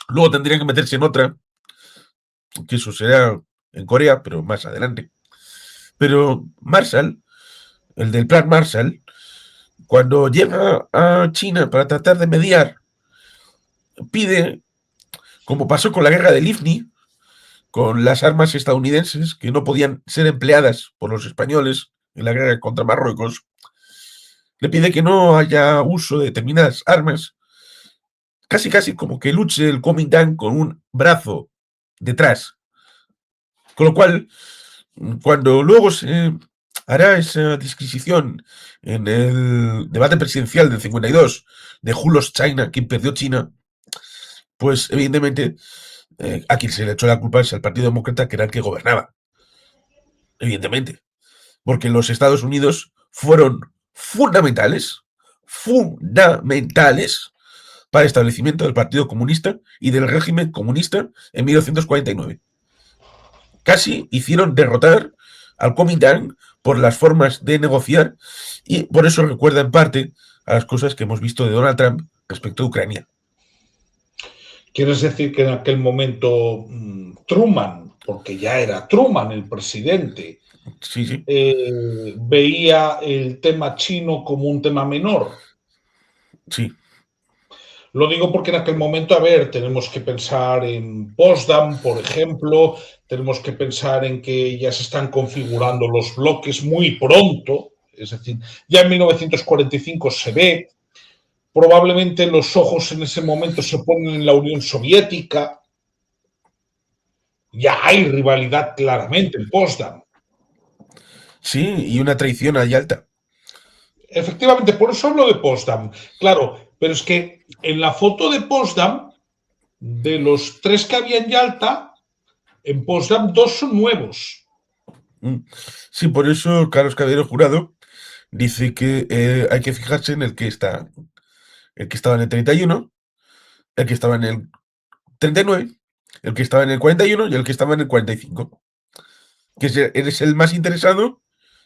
Luego tendrían que meterse en otra, que eso será en Corea, pero más adelante. Pero Marshall, el del plan Marshall, cuando llega a China para tratar de mediar, pide, como pasó con la guerra del IFNI, con las armas estadounidenses que no podían ser empleadas por los españoles en la guerra contra Marruecos, le pide que no haya uso de determinadas armas, casi como que luche el Kuomintang con un brazo detrás. Con lo cual, cuando luego se hará esa disquisición en el debate presidencial del 52 de Who lost China, quien perdió China, pues evidentemente a quien se le echó la culpa es al Partido Demócrata, que era el que gobernaba. Evidentemente. Porque los Estados Unidos fueron fundamentales para el establecimiento del Partido Comunista y del régimen comunista en 1949. Casi hicieron derrotar al Kuomintang por las formas de negociar, y por eso recuerda en parte a las cosas que hemos visto de Donald Trump respecto a Ucrania. ¿Quieres decir que en aquel momento Truman, porque ya era Truman el presidente, sí. veía el tema chino como un tema menor? Sí. Lo digo porque en aquel momento, a ver, tenemos que pensar en Potsdam, por ejemplo, tenemos que pensar en que ya se están configurando los bloques muy pronto, es decir, ya en 1945 se ve, probablemente los ojos en ese momento se ponen en la Unión Soviética, ya hay rivalidad claramente en Potsdam. Sí, y una traición a Yalta. Efectivamente, por eso hablo de Potsdam, claro, pero es que en la foto de Potsdam, de los 3 que había en Yalta, en Potsdam 2 son nuevos. Sí, por eso Carlos Caballero Jurado dice que hay que fijarse en el que estaba en el 31, el que estaba en el 39, el que estaba en el 41 y el que estaba en el 45. Que eres el más interesado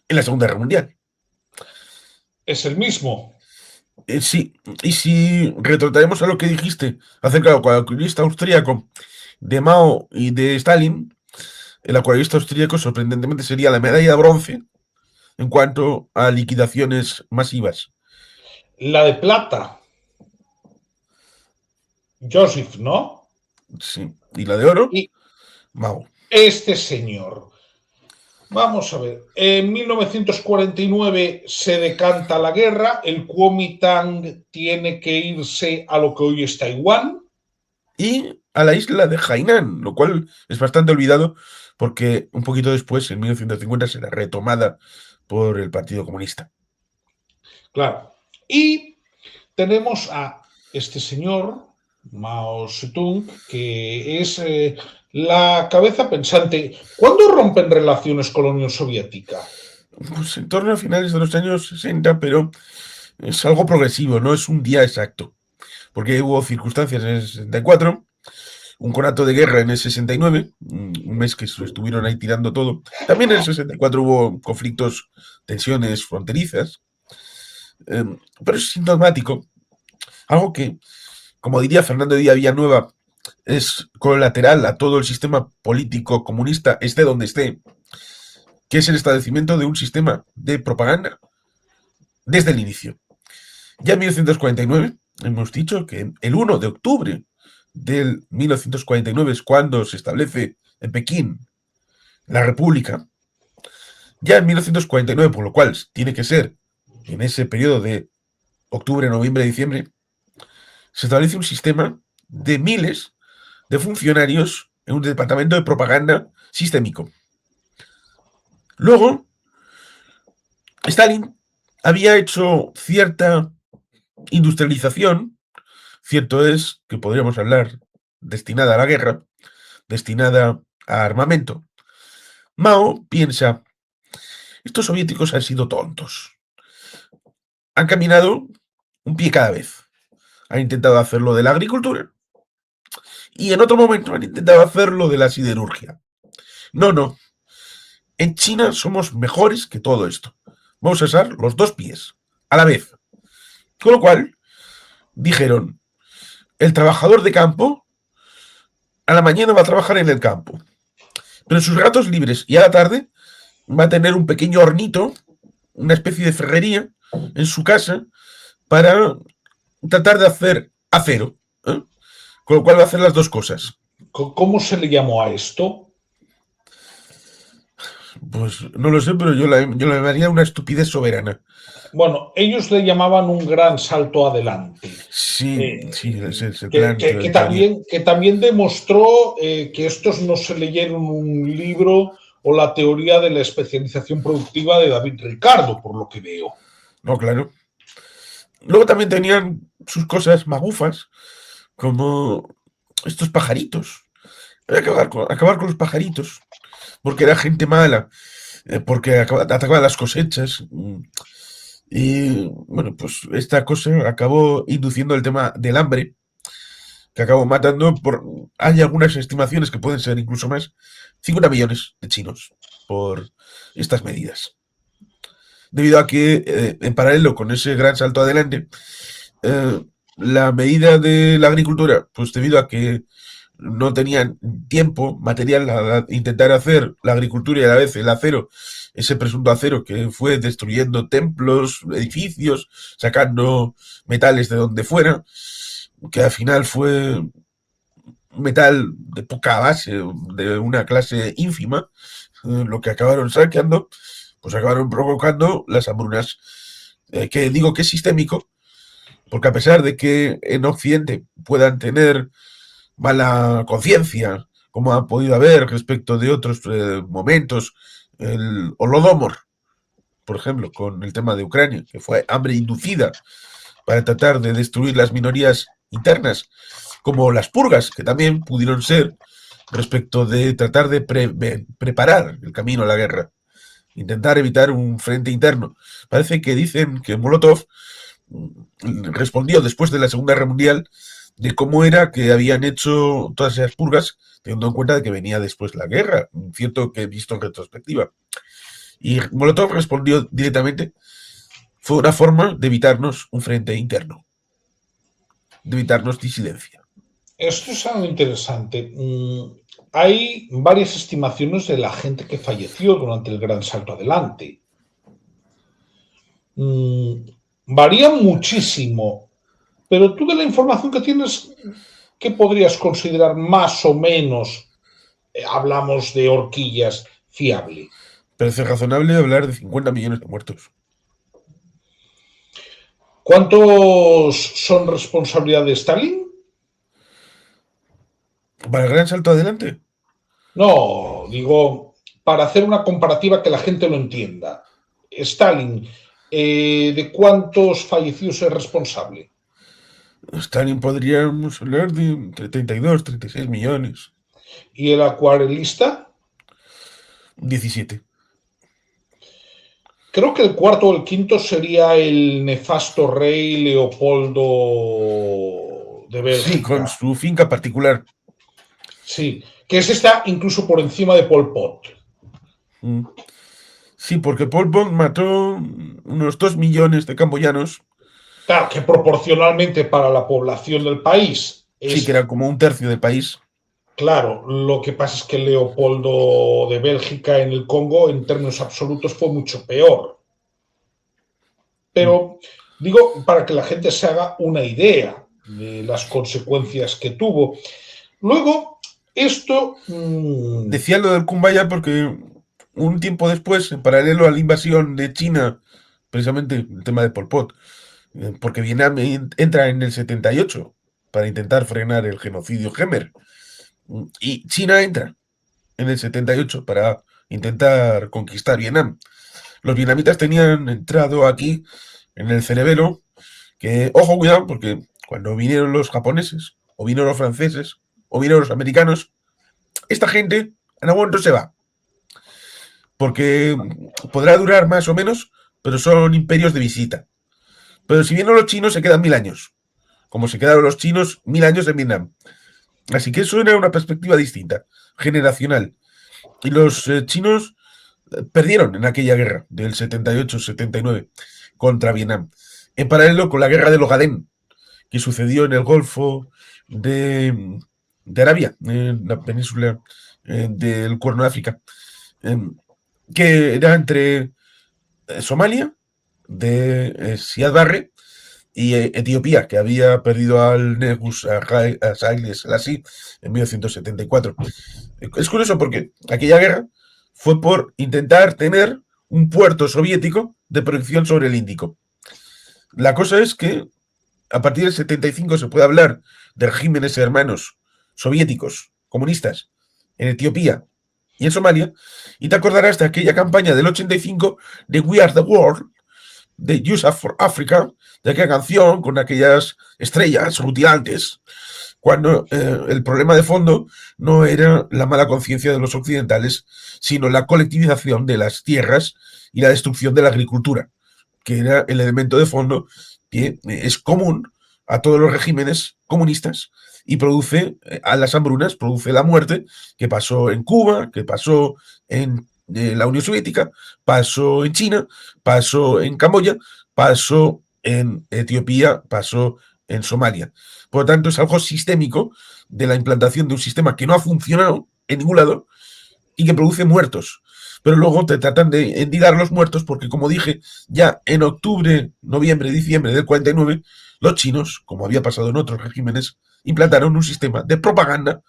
en la Segunda Guerra Mundial. Es el mismo. Sí, y si retrotraemos a lo que dijiste acerca del acuarelista austríaco de Mao y de Stalin, el acuarelista austríaco sorprendentemente sería la medalla de bronce en cuanto a liquidaciones masivas. La de plata, Joseph, ¿no? Sí, y la de oro, Y Mao. este señor. Vamos a ver, en 1949 se decanta la guerra, el Kuomintang tiene que irse a lo que hoy es Taiwán. Y a la isla de Hainan, lo cual es bastante olvidado porque un poquito después, en 1950, será retomada por el Partido Comunista. Claro. Y tenemos a este señor, Mao Zedong, que es la cabeza pensante. ¿Cuándo rompen relaciones con la Unión Soviética? Pues en torno a finales de los años 60, pero es algo progresivo, no es un día exacto. Porque hubo circunstancias en el 64, un conato de guerra en el 69, un mes que estuvieron ahí tirando todo. También en el 64 hubo conflictos, tensiones fronterizas. Pero es sintomático. Algo que, como diría Fernando Díaz Villanueva, es colateral a todo el sistema político comunista, esté donde esté, que es el establecimiento de un sistema de propaganda desde el inicio. Ya en 1949 hemos dicho que el 1 de octubre del 1949 es cuando se establece en Pekín la República. Ya en 1949, por lo cual tiene que ser en ese periodo de octubre, noviembre, diciembre, se establece un sistema de miles de funcionarios en un departamento de propaganda sistémico. Luego, Stalin había hecho cierta industrialización, cierto es que podríamos hablar destinada a la guerra, destinada a armamento. Mao piensa, estos soviéticos han sido tontos. Han caminado un pie cada vez. Han intentado hacerlo de la agricultura y en otro momento han intentado hacerlo de la siderurgia. No, no. En China somos mejores que todo esto. Vamos a usar los dos pies a la vez. Con lo cual, dijeron, el trabajador de campo a la mañana va a trabajar en el campo, pero en sus ratos libres y a la tarde va a tener un pequeño hornito, una especie de ferrería en su casa para tratar de hacer acero, ¿eh? Con lo cual va a hacer las dos cosas. ¿Cómo se le llamó a esto? Pues no lo sé, pero yo la llamaría una estupidez soberana. Bueno, ellos le llamaban un gran salto adelante. Sí, sí, es el Que, plan que- que teoría. también, que también demostró que estos no se leyeron un libro o la teoría de la especialización productiva de David Ricardo, por lo que veo. No, claro. Luego también tenían sus cosas magufas, como estos pajaritos. Hay que acabar con los pajaritos, porque era gente mala, porque atacaban las cosechas. Y bueno, pues esta cosa acabó induciendo el tema del hambre, que acabó matando por. Hay algunas estimaciones que pueden ser incluso más, 50 millones de chinos por estas medidas. Debido a que, en paralelo con ese gran salto adelante, eh, la medida de la agricultura, pues debido a que no tenían tiempo material a intentar hacer la agricultura y a la vez el acero, ese presunto acero que fue destruyendo templos, edificios, sacando metales de donde fuera, que al final fue metal de poca base, de una clase ínfima, lo que acabaron saqueando, pues acabaron provocando las hambrunas, que digo que es sistémico, porque a pesar de que en Occidente puedan tener mala conciencia, como ha podido haber respecto de otros momentos, el Holodomor, por ejemplo, con el tema de Ucrania, que fue hambre inducida para tratar de destruir las minorías internas, como las purgas, que también pudieron ser respecto de tratar de preparar el camino a la guerra, intentar evitar un frente interno. Parece que dicen que Molotov respondió después de la Segunda Guerra Mundial de cómo era que habían hecho todas esas purgas, teniendo en cuenta de que venía después la guerra, cierto que visto en retrospectiva. Y Molotov respondió directamente, fue una forma de evitarnos un frente interno, de evitarnos disidencia. Esto es algo interesante. Hay varias estimaciones de la gente que falleció durante el gran salto adelante. Varían muchísimo, pero tú de la información que tienes, ¿qué podrías considerar más o menos, hablamos de horquillas, fiable? Parece razonable hablar de 50 millones de muertos. ¿Cuántos son responsabilidad de Stalin? Para el gran salto adelante, No, digo, para hacer una comparativa que la gente lo entienda. Stalin, ¿de cuántos fallecidos es responsable? Stalin podríamos hablar de entre 32, 36 millones, ¿Y el acuarelista? 17. Creo que el cuarto o el quinto sería el nefasto rey Leopoldo de Sí, con Bélgica. su finca particular. Sí, que ese está incluso por encima de Pol Pot. Mm. Sí, porque Pol Pot mató unos 2 millones de camboyanos. Claro, que proporcionalmente para la población del país Sí, que Es era como un tercio del país. claro, lo que pasa es que Leopoldo de Bélgica en el Congo, en términos absolutos, fue mucho peor. Mm. Pero digo, para que la gente se haga una idea de las consecuencias que tuvo. Luego, esto, Decía lo del Kumbaya porque un tiempo después, en paralelo a la invasión de China, precisamente el tema de Pol Pot, porque Vietnam entra en el 78 para intentar frenar el genocidio Khmer, y China entra en el 78 para intentar conquistar Vietnam. Los vietnamitas tenían entrado aquí en el cerebelo que, ojo, cuidado, porque cuando vinieron los japoneses, o vinieron los franceses, o vinieron los americanos, esta gente en algún momento se va, porque podrá durar más o menos, pero son imperios de visita. Pero si vienen los chinos, se quedan 1000 años, como se quedaron los chinos 1000 años en Vietnam. Así que eso era una perspectiva distinta, generacional. Y los chinos perdieron en aquella guerra del 78-79 contra Vietnam, en paralelo con la guerra del Ogadén, que sucedió en el Golfo de Arabia, en la península del Cuerno de África, eh, que era entre Somalia, de Siad Barre, y Etiopía, que había perdido al Negus a Haile Selassie en 1974. Es curioso porque aquella guerra fue por intentar tener un puerto soviético de protección sobre el Índico. La cosa es que a partir del 75 se puede hablar de regímenes hermanos soviéticos, comunistas, en Etiopía y en Somalia, y te acordarás de aquella campaña del 85 de We Are the World, de Use for Africa, de aquella canción con aquellas estrellas rutilantes, cuando el problema de fondo no era la mala conciencia de los occidentales, sino la colectivización de las tierras y la destrucción de la agricultura, que era el elemento de fondo que es común a todos los regímenes comunistas y produce a las hambrunas, produce la muerte que pasó en Cuba, que pasó en la Unión Soviética, pasó en China, pasó en Camboya, pasó en Etiopía, pasó en Somalia. Por lo tanto, es algo sistémico de la implantación de un sistema que no ha funcionado en ningún lado y que produce muertos. Pero luego te tratan de endilgar los muertos porque, como dije, ya en octubre, noviembre, diciembre del 49, los chinos, como había pasado en otros regímenes, implantaron un sistema de propaganda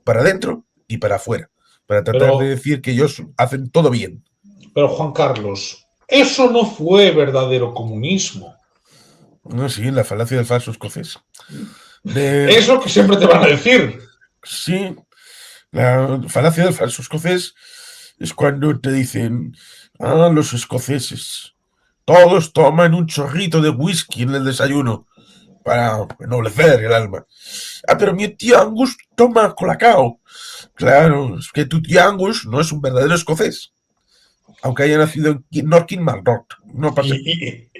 para adentro y para afuera, para tratar de pero, decir que ellos hacen todo bien. pero Juan Carlos, eso no fue verdadero comunismo. No, sí, la falacia del falso escocés. De, Es lo que siempre te van a decir. sí, la falacia del falso escocés es cuando te dicen, ah, los escoceses, todos toman un chorrito de whisky en el desayuno para ennoblecer el alma. Ah, pero mi tío Angus toma colacao. Claro, es que tu tío Angus no es un verdadero escocés, aunque haya nacido en Norkin Marlott. No pasa.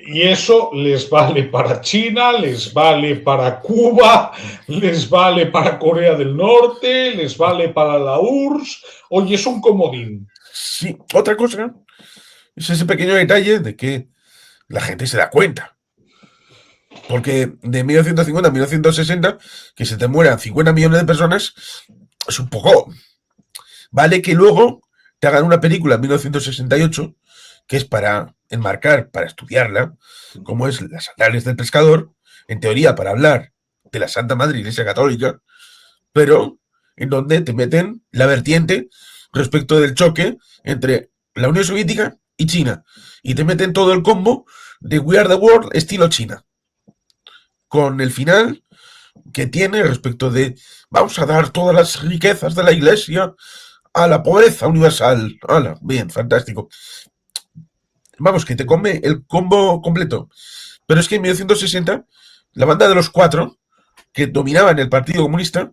Y eso les vale para China, les vale para Cuba, les vale para Corea del Norte, les vale para la URSS. Oye, es un comodín. Sí, otra cosa es ese pequeño detalle de que la gente se da cuenta. Porque de 1950 a 1960, que se te mueran 50 millones de personas, es un poco. Vale que luego te hagan una película en 1968, que es para enmarcar, para estudiarla, como es Las Sandalias del Pescador, en teoría para hablar de la Santa Madre Iglesia Católica, pero en donde te meten la vertiente respecto del choque entre la Unión Soviética y China. Y te meten todo el combo de We Are the World estilo China. Con el final que tiene respecto de vamos a dar todas las riquezas de la iglesia a la pobreza universal. ¡Hala! Bien, fantástico. Vamos, que te come el combo completo. Pero es que en 1960, la banda de los cuatro que dominaban el Partido Comunista,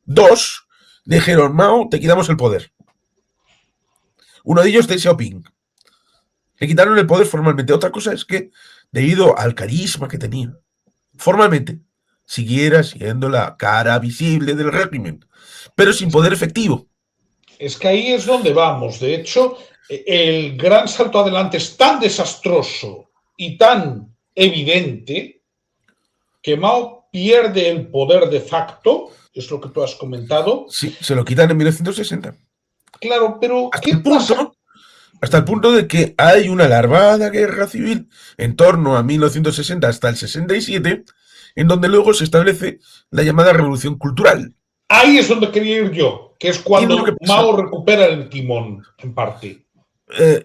dos dijeron, Mao, te quitamos el poder. Uno de ellos de Xiaoping. Le quitaron el poder formalmente. Otra cosa es que, debido al carisma que tenía, formalmente, siguiera siendo la cara visible del régimen, pero sin poder efectivo. Es que ahí es donde vamos. De hecho, el gran salto adelante es tan desastroso y tan evidente que Mao pierde el poder de facto, es lo que tú has comentado. Sí, se lo quitan en 1960. Claro, pero Hasta ¿qué el pasa? punto, hasta el punto de que hay una larvada guerra civil en torno a 1960 hasta el 67, en donde luego se establece la llamada Revolución Cultural. Ahí es donde quería ir yo, que es Y lo que cuando pasa Mao recupera el timón, en parte.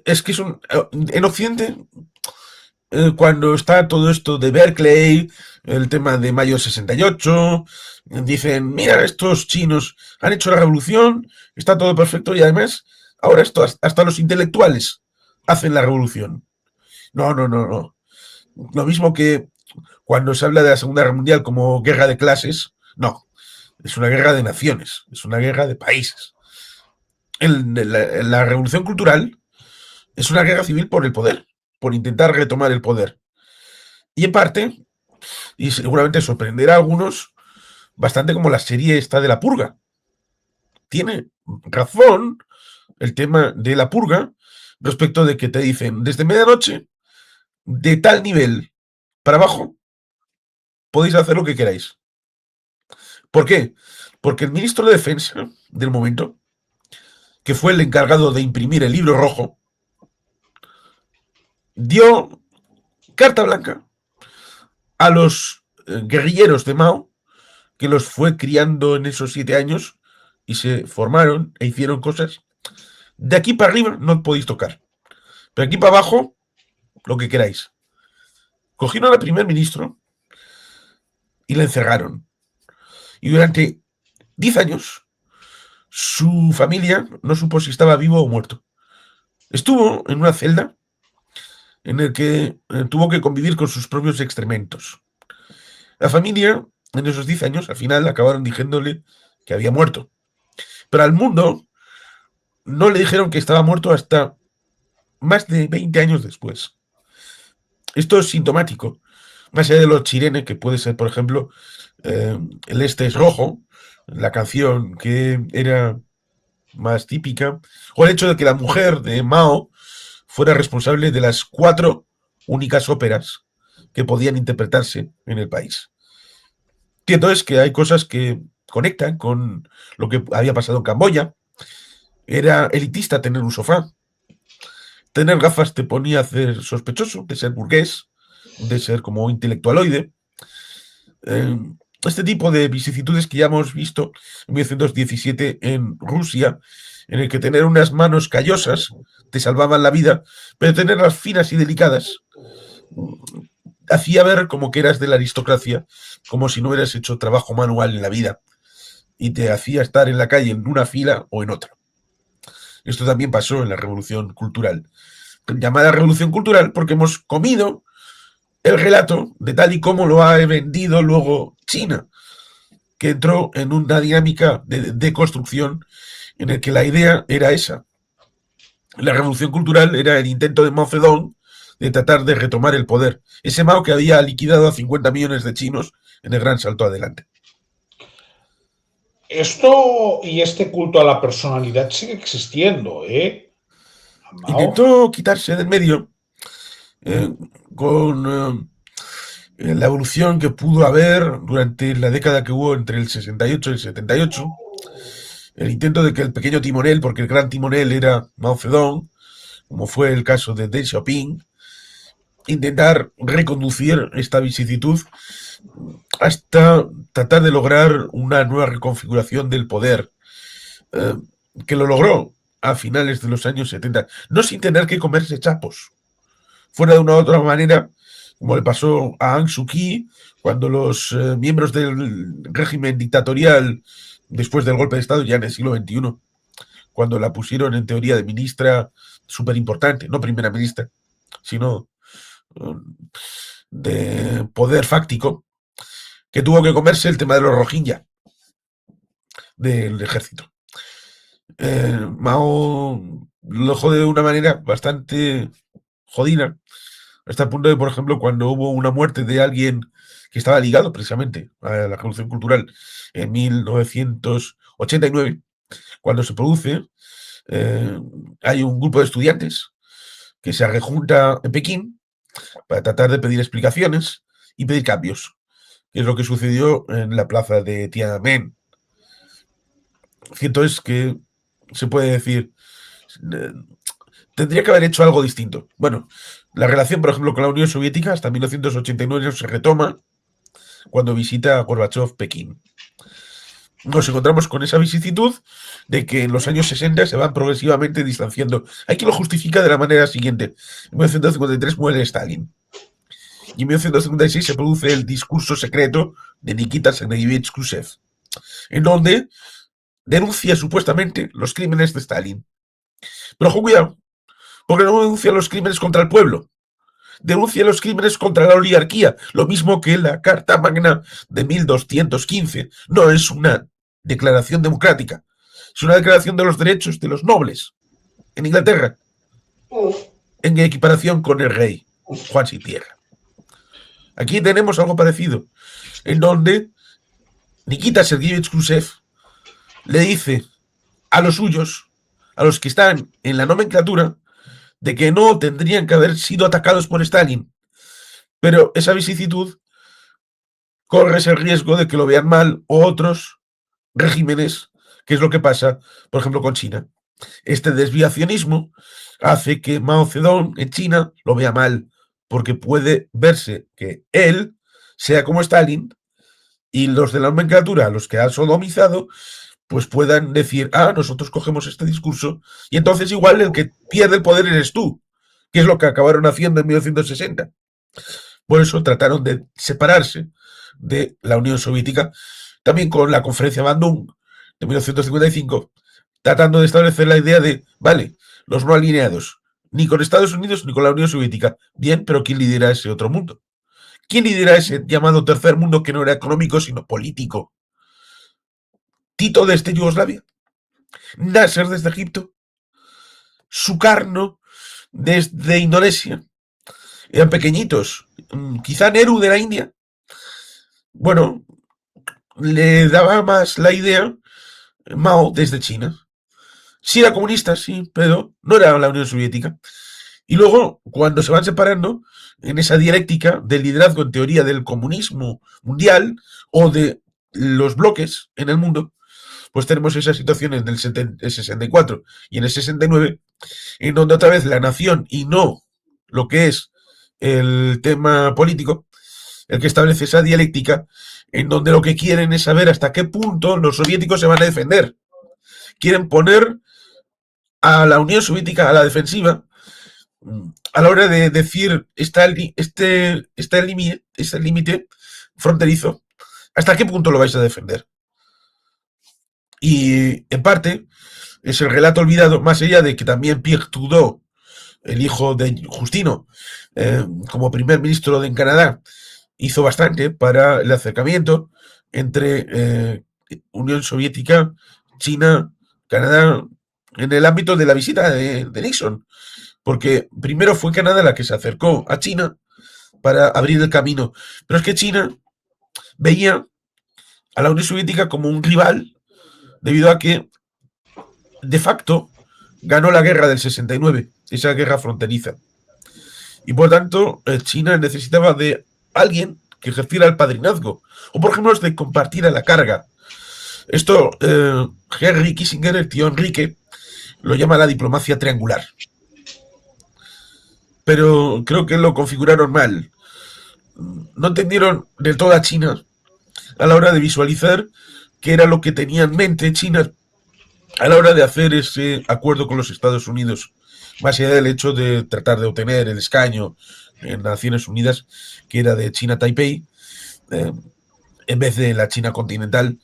es que en Occidente, cuando está todo esto de Berkeley, el tema de mayo 68, dicen, mira, estos chinos han hecho la revolución, está todo perfecto y además, ahora esto, hasta los intelectuales hacen la revolución. No, no, no, no. Lo mismo que cuando se habla de la Segunda Guerra Mundial como guerra de clases, no. Es una guerra de naciones, es una guerra de países. La revolución cultural es una guerra civil por el poder, por intentar retomar el poder. Y en parte, y seguramente sorprenderá a algunos, bastante como la serie esta de La Purga. Tiene razón el tema de La Purga respecto de que te dicen, desde medianoche, de tal nivel para abajo, podéis hacer lo que queráis. ¿Por qué? Porque el ministro de Defensa del momento, que fue el encargado de imprimir el libro rojo, dio carta blanca a los guerrilleros de Mao, que los fue criando en esos 7 años y se formaron e hicieron cosas. De aquí para arriba no podéis tocar, pero aquí para abajo, lo que queráis. Cogieron al primer ministro y le encerraron. Y durante 10 años, su familia no supo si estaba vivo o muerto. Estuvo en una celda en el que tuvo que convivir con sus propios excrementos. La familia, en esos 10 años, al final acabaron diciéndole que había muerto. Pero al mundo no le dijeron que estaba muerto hasta más de 20 años después. Esto es sintomático. Más allá de los chirene, que puede ser, por ejemplo, el Este es rojo, la canción que era más típica, o el hecho de que la mujer de Mao fuera responsable de las 4 únicas óperas que podían interpretarse en el país. Cierto es que hay cosas que conectan con lo que había pasado en Camboya. Era elitista tener un sofá. Tener gafas te ponía a ser sospechoso de ser burgués, de ser como intelectualoide. Eh, este tipo de vicisitudes que ya hemos visto en 1917 en Rusia, en el que tener unas manos callosas te salvaban la vida, pero tenerlas finas y delicadas hacía ver como que eras de la aristocracia, como si no hubieras hecho trabajo manual en la vida, y te hacía estar en la calle en una fila o en otra. Esto también pasó en la Revolución Cultural. Llamada Revolución Cultural porque hemos comido el relato de tal y como lo ha vendido luego China, que entró en una dinámica de construcción en el que la idea era esa. La Revolución Cultural era el intento de Mao Zedong de tratar de retomar el poder. Ese Mao que había liquidado a 50 millones de chinos en el gran salto adelante. Esto y este culto a la personalidad sigue existiendo, ¿eh? Mao. Intentó quitarse del medio eh, con la evolución que pudo haber durante la década que hubo entre el 68 y el 78, el intento de que el pequeño timonel, porque el gran timonel era Mao Zedong, como fue el caso de Deng Xiaoping, intentar reconducir esta vicisitud hasta tratar de lograr una nueva reconfiguración del poder, eh, que lo logró a finales de los años 70, no sin tener que comerse chapos. Fuera de una u otra manera, como le pasó a Aung Suu Kyi, cuando los miembros del régimen dictatorial, después del golpe de Estado, ya en el siglo XXI, cuando la pusieron en teoría de ministra súper importante, no primera ministra, sino de poder fáctico, que tuvo que comerse el tema de los Rohingya del ejército. Mao lo jode de una manera bastante jodida, hasta el punto de, por ejemplo, cuando hubo una muerte de alguien que estaba ligado precisamente a la Revolución Cultural en 1989, cuando se produce, hay un grupo de estudiantes que se rejunta en Pekín para tratar de pedir explicaciones y pedir cambios. que es lo que sucedió en la plaza de Tiananmen. Cierto es que se puede decir, eh, tendría que haber hecho algo distinto. Bueno, la relación, por ejemplo, con la Unión Soviética hasta 1989 no se retoma cuando visita a Gorbachev Pekín. Nos encontramos con esa vicisitud de que en los años 60 se van progresivamente distanciando. Hay quien lo justifica de la manera siguiente. En 1953 muere Stalin. Y en 1956 se produce el discurso secreto de Nikita Sergeyevich Khrushchev, en donde denuncia supuestamente los crímenes de Stalin. Pero ojo, cuidado, porque no denuncia los crímenes contra el pueblo, denuncia los crímenes contra la oligarquía, lo mismo que la Carta Magna de 1215. No es una declaración democrática, es una declaración de los derechos de los nobles en Inglaterra, en equiparación con el rey Juan sin tierra. Aquí tenemos algo parecido, en donde Nikita Sergeyevich Khrushchev le dice a los suyos, a los que están en la nomenclatura, de que no tendrían que haber sido atacados por Stalin. Pero esa vicisitud corre ese riesgo de que lo vean mal otros regímenes, que es lo que pasa, por ejemplo, con China. Este desviacionismo hace que Mao Zedong en China lo vea mal, porque puede verse que él sea como Stalin y los de la nomenclatura, los que ha sodomizado, pues puedan decir, nosotros cogemos este discurso y entonces igual el que pierde el poder eres tú, que es lo que acabaron haciendo en 1960. Por eso trataron de separarse de la Unión Soviética, también con la conferencia Bandung de 1955, tratando de establecer la idea de, vale, los no alineados, ni con Estados Unidos ni con la Unión Soviética. Bien, pero ¿quién lidera ese otro mundo? ¿Quién lidera ese llamado tercer mundo que no era económico, sino político? Tito desde Yugoslavia, Nasser desde Egipto, Sukarno desde Indonesia. Eran pequeñitos. Quizá Nehru de la India. Bueno, le daba más la idea Mao desde China. Sí era comunista, sí, pero no era la Unión Soviética. Y luego, cuando se van separando, en esa dialéctica del liderazgo en teoría del comunismo mundial o de los bloques en el mundo, pues tenemos esas situaciones en el 64 y en el 69, en donde otra vez la nación y no lo que es el tema político, el que establece esa dialéctica, en donde lo que quieren es saber hasta qué punto los soviéticos se van a defender. Quieren poner a la Unión Soviética a la defensiva a la hora de decir este límite fronterizo, ¿hasta qué punto lo vais a defender? Y en parte es el relato olvidado, más allá de que también Pierre Trudeau, el hijo de Justino, como primer ministro de Canadá, hizo bastante para el acercamiento entre Unión Soviética, China, Canadá, en el ámbito de la visita de Nixon, porque primero fue Canadá la que se acercó a China para abrir el camino, pero es que China veía a la Unión Soviética como un rival debido a que de facto ganó la guerra del 69, esa guerra fronteriza. Y por tanto, China necesitaba de alguien que ejerciera el padrinazgo, o por ejemplo, de compartir la carga. Esto, Henry Kissinger, el tío Enrique, lo llama la diplomacia triangular. Pero creo que lo configuraron mal. No entendieron del todo a China a la hora de visualizar qué era lo que tenía en mente China a la hora de hacer ese acuerdo con los Estados Unidos, más allá del hecho de tratar de obtener el escaño en Naciones Unidas, que era de China Taipei, en vez de la China continental,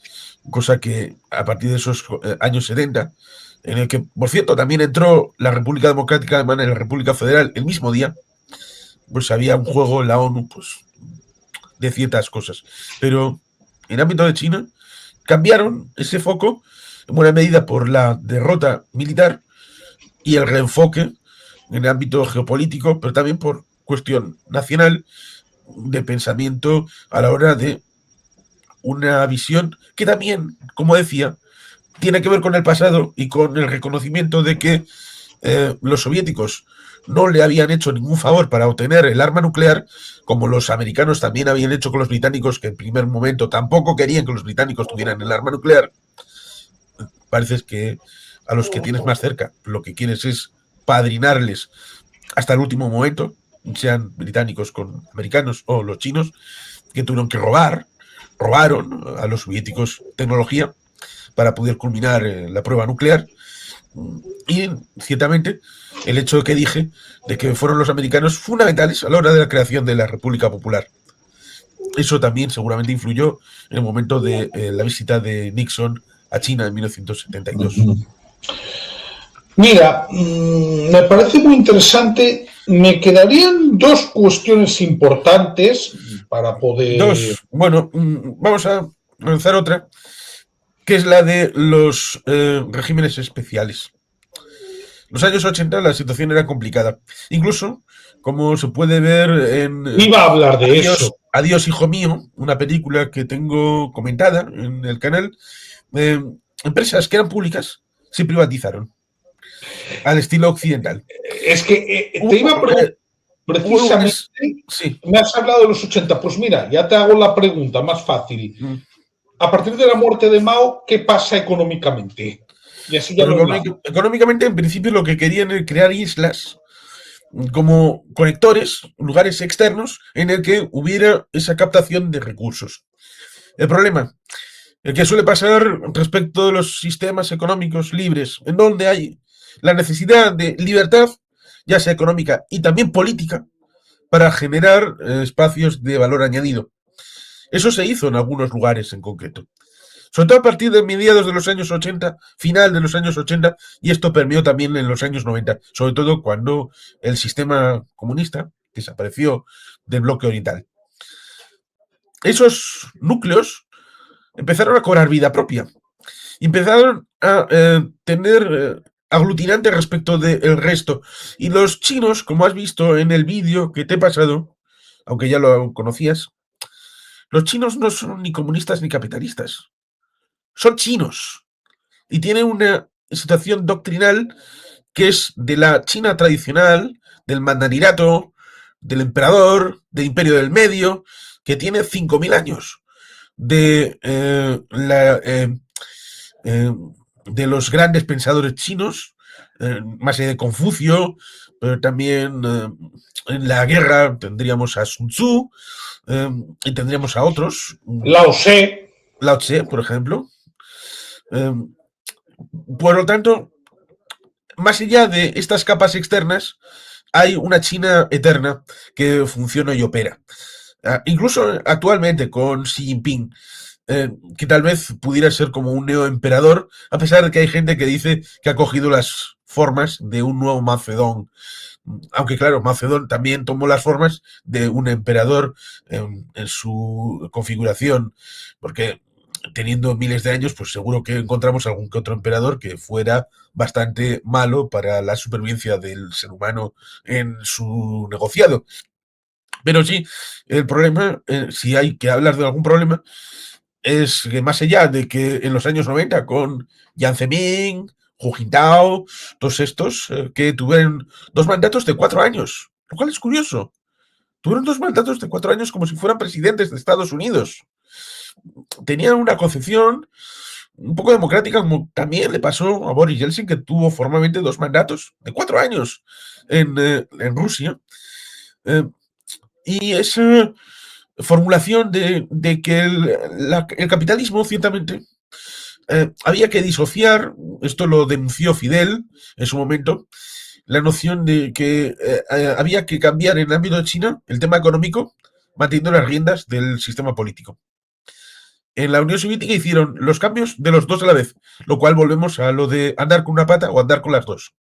cosa que a partir de esos años 70, en el que, por cierto, también entró la República Democrática Alemana y la República Federal el mismo día, pues había un juego en la ONU, pues, de ciertas cosas. Pero en el ámbito de China cambiaron ese foco en buena medida por la derrota militar y el reenfoque en el ámbito geopolítico, pero también por cuestión nacional de pensamiento a la hora de una visión que también, como decía, tiene que ver con el pasado y con el reconocimiento de que los soviéticos no le habían hecho ningún favor para obtener el arma nuclear, como los americanos también habían hecho con los británicos, que en primer momento tampoco querían que los británicos tuvieran el arma nuclear. Parece que a los que tienes más cerca lo que quieres es padrinarles hasta el último momento, sean británicos con americanos o los chinos, que tuvieron que robaron a los soviéticos tecnología para poder culminar la prueba nuclear. Y ciertamente el hecho que dije de que fueron los americanos fundamentales a la hora de la creación de la República Popular. Eso también seguramente influyó en el momento de la visita de Nixon a China en 1972. Mira, me parece muy interesante. Me quedarían dos cuestiones importantes para poder... Bueno, vamos a lanzar otra, que es la de los regímenes especiales. Los años 80 la situación era complicada. Incluso, como se puede ver en Iba a hablar de eso. Adiós, hijo mío, una película que tengo comentada en el canal, empresas que eran públicas se privatizaron al estilo occidental. Es que te iba a preguntar, precisamente, sí. Me has hablado de los 80, pues mira, ya te hago la pregunta más fácil. A partir de la muerte de Mao, ¿qué pasa económicamente? Y así ya económicamente, en principio, lo que querían era crear islas como conectores, lugares externos en el que hubiera esa captación de recursos. El problema, el que suele pasar respecto de los sistemas económicos libres, en donde hay la necesidad de libertad, ya sea económica y también política, para generar espacios de valor añadido. Eso se hizo en algunos lugares en concreto. Sobre todo a partir de mediados de los años 80, final de los años 80, y esto permeó también en los años 90, sobre todo cuando el sistema comunista desapareció del bloque oriental. Esos núcleos empezaron a cobrar vida propia. Empezaron a tener aglutinante respecto del resto. Y los chinos, como has visto en el vídeo que te he pasado, aunque ya lo conocías, los chinos no son ni comunistas ni capitalistas. Son chinos. Y tienen una situación doctrinal que es de la China tradicional, del mandarinato, del emperador, del imperio del medio, que tiene 5.000 años. De los grandes pensadores chinos, más allá de Confucio, pero también en la guerra tendríamos a Sun Tzu y tendríamos a otros. Lao Tse, por ejemplo. Por lo tanto, más allá de estas capas externas, hay una China eterna que funciona y opera. Incluso actualmente con Xi Jinping, que tal vez pudiera ser como un neoemperador, a pesar de que hay gente que dice que ha cogido las formas de un nuevo Mao Zedong. Aunque claro, Mao Zedong también tomó las formas de un emperador en su configuración, porque teniendo miles de años, pues seguro que encontramos algún que otro emperador que fuera bastante malo para la supervivencia del ser humano en su negociado. Pero sí, el problema, si hay que hablar de algún problema, es que más allá de que en los años 90 con Jiang Zemin, Hu Jintao, todos estos que tuvieron 2 mandatos de 4 años, lo cual es curioso. Tuvieron 2 mandatos de 4 años como si fueran presidentes de Estados Unidos. Tenían una concepción un poco democrática, como también le pasó a Boris Yeltsin, que tuvo formalmente 2 mandatos de 4 años en Rusia. Y esa formulación de que el capitalismo, ciertamente, había que disociar, esto lo denunció Fidel en su momento, la noción de que había que cambiar en el ámbito de China el tema económico, manteniendo las riendas del sistema político. En la Unión Soviética hicieron los cambios de los dos a la vez, lo cual volvemos a lo de andar con una pata o andar con las dos.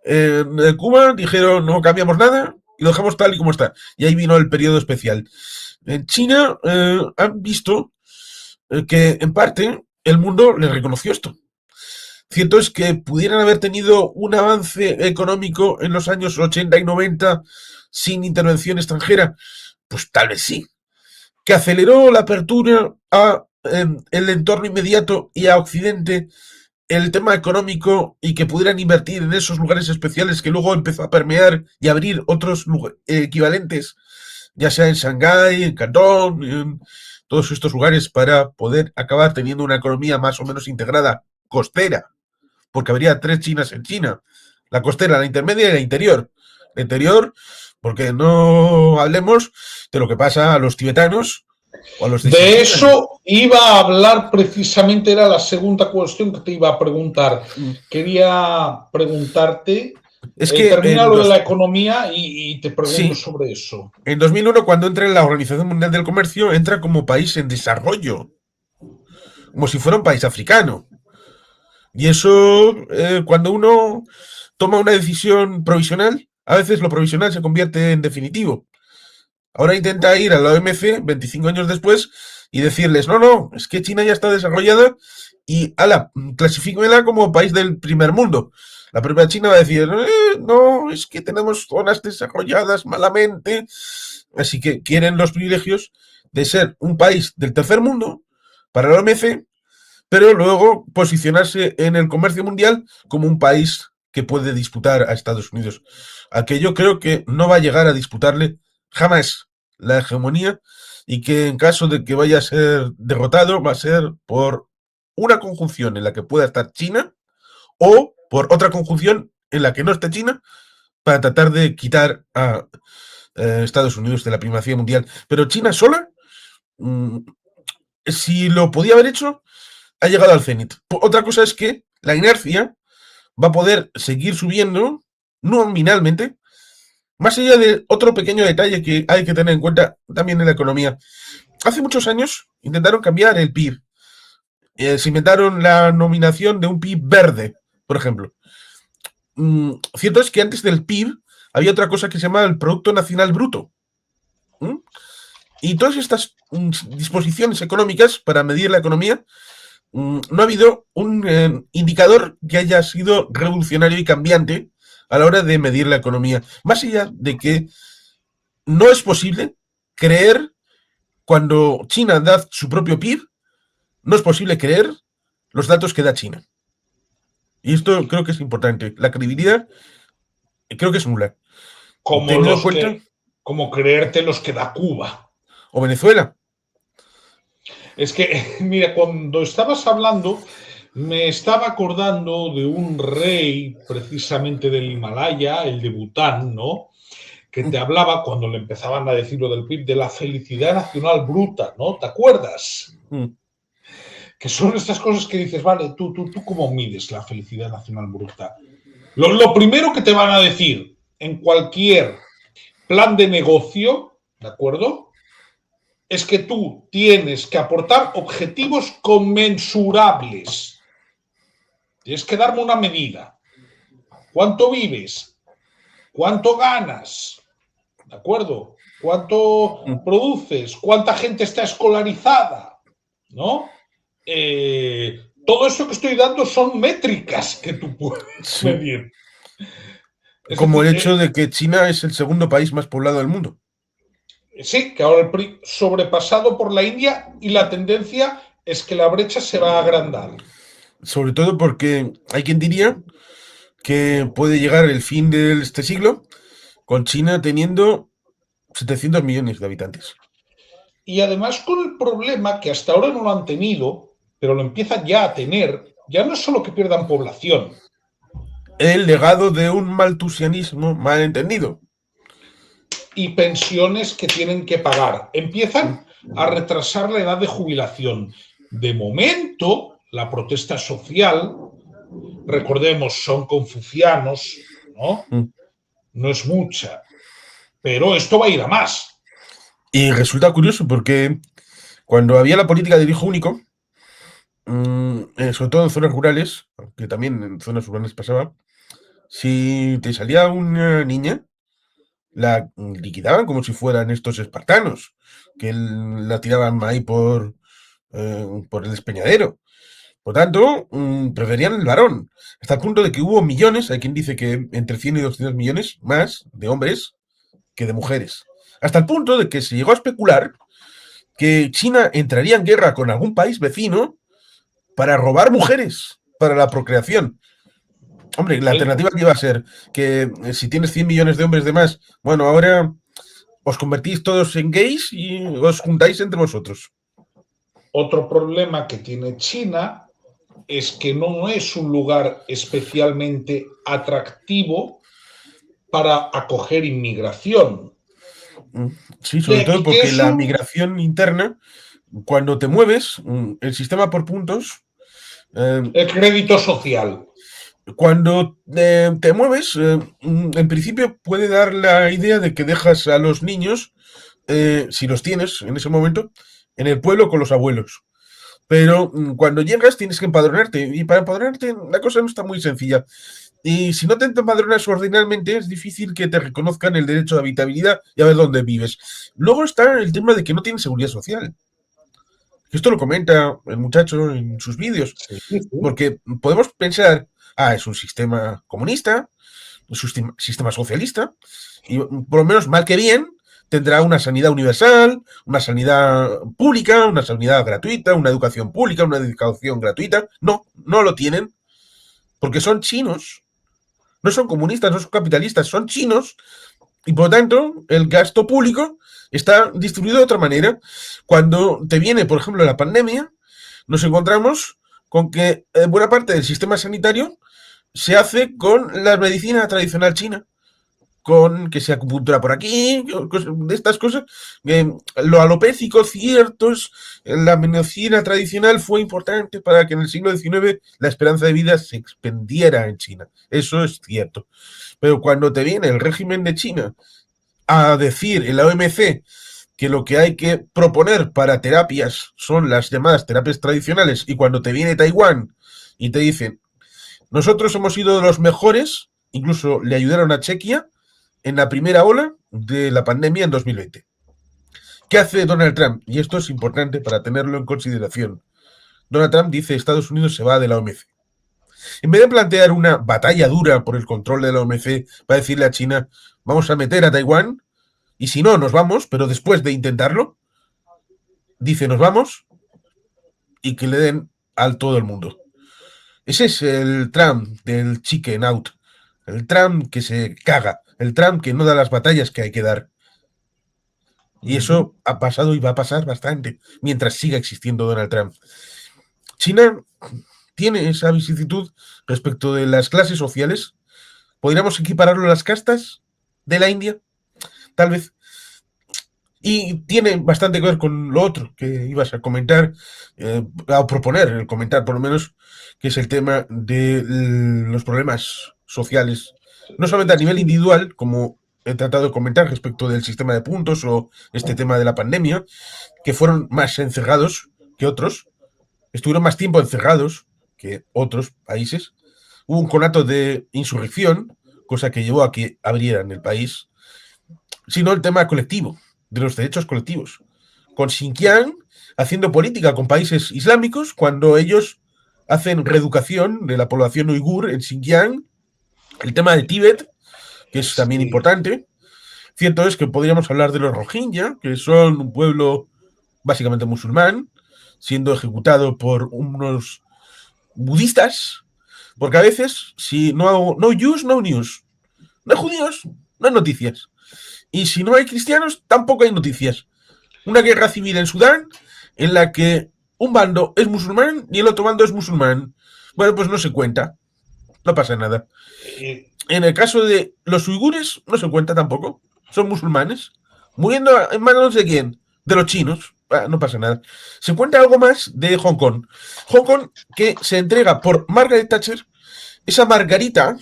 En Cuba dijeron no cambiamos nada y lo dejamos tal y como está. Y ahí vino el periodo especial. En China han visto que en parte el mundo les reconoció esto. Cierto es que pudieran haber tenido un avance económico en los años 80 y 90 sin intervención extranjera. Pues tal vez sí. Que aceleró la apertura a el entorno inmediato y a Occidente el tema económico y que pudieran invertir en esos lugares especiales que luego empezó a permear y abrir otros equivalentes, ya sea en Shanghái, en Cantón, en todos estos lugares, para poder acabar teniendo una economía más o menos integrada, costera, porque habría 3 Chinas en China: la costera, la intermedia y la interior. La interior, porque no hablemos de lo que pasa a los tibetanos o a los de De Xinjiang. eso iba a hablar precisamente, era la segunda cuestión que te iba a preguntar. Quería preguntarte, Es que termina lo de la economía y te pregunto sí, sobre eso. en 2001, cuando entra en la Organización Mundial del Comercio, entra como país en desarrollo, como si fuera un país africano. Y eso, cuando uno toma una decisión provisional, a veces lo provisional se convierte en definitivo. Ahora intenta ir a la OMC 25 años después y decirles: no, no, es que China ya está desarrollada y ala, clasifíquemela como país del primer mundo. La propia China va a decir: no, es que tenemos zonas desarrolladas malamente. Así que quieren los privilegios de ser un país del tercer mundo para la OMC, pero luego posicionarse en el comercio mundial como un país que puede disputar a Estados Unidos. Aquello creo que no va a llegar a disputarle jamás la hegemonía, y que en caso de que vaya a ser derrotado va a ser por una conjunción en la que pueda estar China o por otra conjunción en la que no esté China, para tratar de quitar a Estados Unidos de la primacía mundial. Pero China sola, mmm, si lo podía haber hecho, ha llegado al cenit. Otra cosa es que la inercia va a poder seguir subiendo nominalmente, más allá de otro pequeño detalle que hay que tener en cuenta también en la economía. Hace muchos años intentaron cambiar el PIB. Se inventaron la nominación de un PIB verde, por ejemplo. Cierto es que antes del PIB había otra cosa que se llama el Producto Nacional Bruto. ¿Mm? Y todas estas disposiciones económicas para medir la economía, no ha habido un indicador que haya sido revolucionario y cambiante a la hora de medir la economía. Más allá de que no es posible creer, cuando China da su propio PIB, no es posible creer los datos que da China. Y esto creo que es importante. La credibilidad creo que es nula. Como Teniendo en los cuenta, que, como creerte los que da Cuba. o Venezuela. Es que, mira, cuando estabas hablando, me estaba acordando de un rey precisamente del Himalaya, el de Bután, ¿no? Que te hablaba cuando le empezaban a decir lo del PIB de la felicidad nacional bruta, ¿no? ¿Te acuerdas? Mm. Que son estas cosas que dices, vale, tú cómo mides la felicidad nacional bruta. Lo primero que te van a decir en cualquier plan de negocio, ¿de acuerdo? Es que tú tienes que aportar objetivos conmensurables. Tienes que darme una medida. ¿Cuánto vives? ¿Cuánto ganas? ¿De acuerdo? ¿Cuánto Mm. produces? ¿Cuánta gente está escolarizada? ¿No? Todo eso que estoy dando son métricas que tú puedes Sí. medir. Es Como el decir, hecho de que China es el segundo país más poblado del mundo. sí, que ahora el PRI sobrepasado por la India y la tendencia es que la brecha se va a agrandar. Sobre todo porque hay quien diría que puede llegar el fin de este siglo con China teniendo 700 millones de habitantes. Y además con el problema que hasta ahora no lo han tenido, pero lo empiezan ya a tener, ya no es solo que pierdan población. El legado de un maltusianismo mal entendido. Y pensiones que tienen que pagar. Empiezan a retrasar la edad de jubilación. De momento, la protesta social, recordemos, son confucianos, ¿no? No es mucha, pero esto va a ir a más. Y resulta curioso porque cuando había la política de hijo único, sobre todo en zonas rurales, aunque también en zonas urbanas pasaba, si te salía una niña, la liquidaban como si fueran estos espartanos, que la tiraban ahí por el despeñadero. Por tanto, preferían el varón, hasta el punto de que hubo millones, hay quien dice que entre 100 y 200 millones más de hombres que de mujeres. Hasta el punto de que se llegó a especular que China entraría en guerra con algún país vecino para robar mujeres. para la procreación. Hombre, la alternativa que iba a ser que si tienes 100 millones de hombres de más, bueno, ahora os convertís todos en gays y os juntáis entre vosotros. Otro problema que tiene China es que no es un lugar especialmente atractivo para acoger inmigración. Sí, De sobre todo aquí que porque la eso, migración interna, cuando te mueves, el sistema por puntos, el crédito social. cuando te mueves, en principio puede dar la idea de que dejas a los niños, si los tienes en ese momento, en el pueblo con los abuelos. Pero cuando llegas tienes que empadronarte y para empadronarte la cosa no está muy sencilla. Y si no te empadronas ordinalmente es difícil que te reconozcan el derecho de habitabilidad y a ver dónde vives. Luego está el tema de que no tienes seguridad social. Esto lo comenta el muchacho en sus vídeos. Sí, sí. Porque podemos pensar, es un sistema comunista, es un sistema socialista, y por lo menos mal que bien tendrá una sanidad universal, una sanidad pública, una sanidad gratuita, una educación pública, una educación gratuita. No, no lo tienen, porque son chinos. No son comunistas, no son capitalistas, son chinos y por lo tanto el gasto público está distribuido de otra manera. Cuando te viene, por ejemplo, la pandemia, nos encontramos con que buena parte del sistema sanitario se hace con la medicina tradicional china, con que sea acupuntura por aquí, de estas cosas. Lo alopécico, ciertos, la medicina tradicional fue importante para que en el siglo XIX la esperanza de vida se expendiera en China. Eso es cierto. Pero cuando te viene el régimen de China a decir en la OMC que lo que hay que proponer para terapias son las llamadas terapias tradicionales, y cuando te viene Taiwán y te dicen, nosotros hemos sido de los mejores, incluso le ayudaron a Chequia en la primera ola de la pandemia en 2020. ¿Qué hace Donald Trump? Y esto es importante para tenerlo en consideración. Donald Trump dice Estados Unidos se va de la OMC. En vez de plantear una batalla dura por el control de la OMC para decirle a China, vamos a meter a Taiwán, y si no, nos vamos, pero después de intentarlo, dice nos vamos y que le den al todo el mundo. Ese es el Trump del chicken out, el Trump que se caga, el Trump que no da las batallas que hay que dar. Y eso ha pasado y va a pasar bastante mientras siga existiendo Donald Trump. China tiene esa vicisitud respecto de las clases sociales. ¿Podríamos equipararlo a las castas de la India? Tal vez. Y tiene bastante que ver con lo otro que ibas a comentar, a proponer, el comentar por lo menos, que es el tema de los problemas sociales, no solamente a nivel individual, como he tratado de comentar respecto del sistema de puntos o este tema de la pandemia, que fueron más encerrados que otros, estuvieron más tiempo encerrados que otros países, hubo un conato de insurrección, cosa que llevó a que abrieran el país, sino el tema colectivo, de los derechos colectivos. Con Xinjiang haciendo política con países islámicos cuando ellos hacen reeducación de la población uigur en Xinjiang, el tema de Tíbet, que es también Sí. importante. Cierto es que podríamos hablar de los Rohingya, que son un pueblo básicamente musulmán, siendo ejecutado por unos budistas, porque a veces, si no Jews, no news. No hay judíos, no hay noticias. Y si no hay cristianos, tampoco hay noticias. Una guerra civil en Sudán en la que un bando es musulmán y el otro bando es musulmán. Bueno, pues no se cuenta. No pasa nada. Eh, En el caso de los uigures, no se cuenta tampoco. Son musulmanes. ¿Muriendo en manos de quién? De los chinos. No pasa nada. Se cuenta algo más de Hong Kong. Hong Kong que se entrega por Margaret Thatcher. Esa Margarita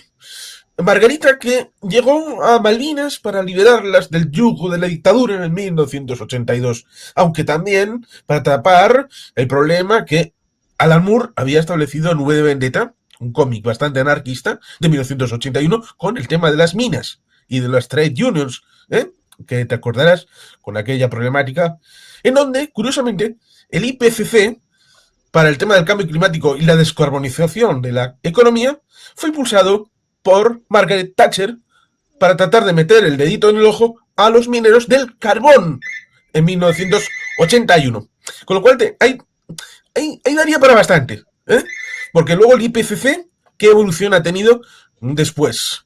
que llegó a Malvinas para liberarlas del yugo de la dictadura en 1982, aunque también para tapar el problema que Alan Moore había establecido en V de Vendetta, un cómic bastante anarquista de 1981, con el tema de las minas y de las trade unions, que te acordarás con aquella problemática, en donde, curiosamente, el IPCC, para el tema del cambio climático y la descarbonización de la economía, fue impulsado por Margaret Thatcher para tratar de meter el dedito en el ojo a los mineros del carbón en 1981. Con lo cual ahí daría para bastante. Porque luego el IPCC, ¿qué evolución ha tenido después?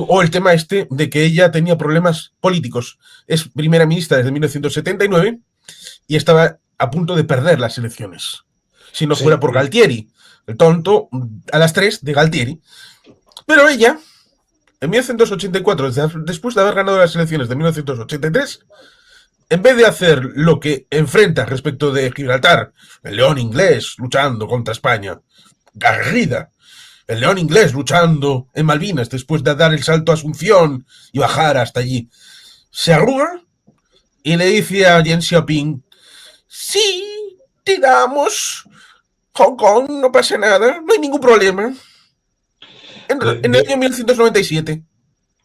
O el tema este de que ella tenía problemas políticos. Es primera ministra desde 1979 y estaba a punto de perder las elecciones. Si no fuera Sí. por Galtieri, el tonto a las 3 de Galtieri. Pero ella, en 1984, después de haber ganado las elecciones de 1983, en vez de hacer lo que enfrenta respecto de Gibraltar, el león inglés luchando contra España, aguerrida, el león inglés luchando en Malvinas después de dar el salto a Asunción y bajar hasta allí, se arruga y le dice a Deng Xiaoping, sí, te damos Hong Kong, no pasa nada, no hay ningún problema. De- En el de- año 1997.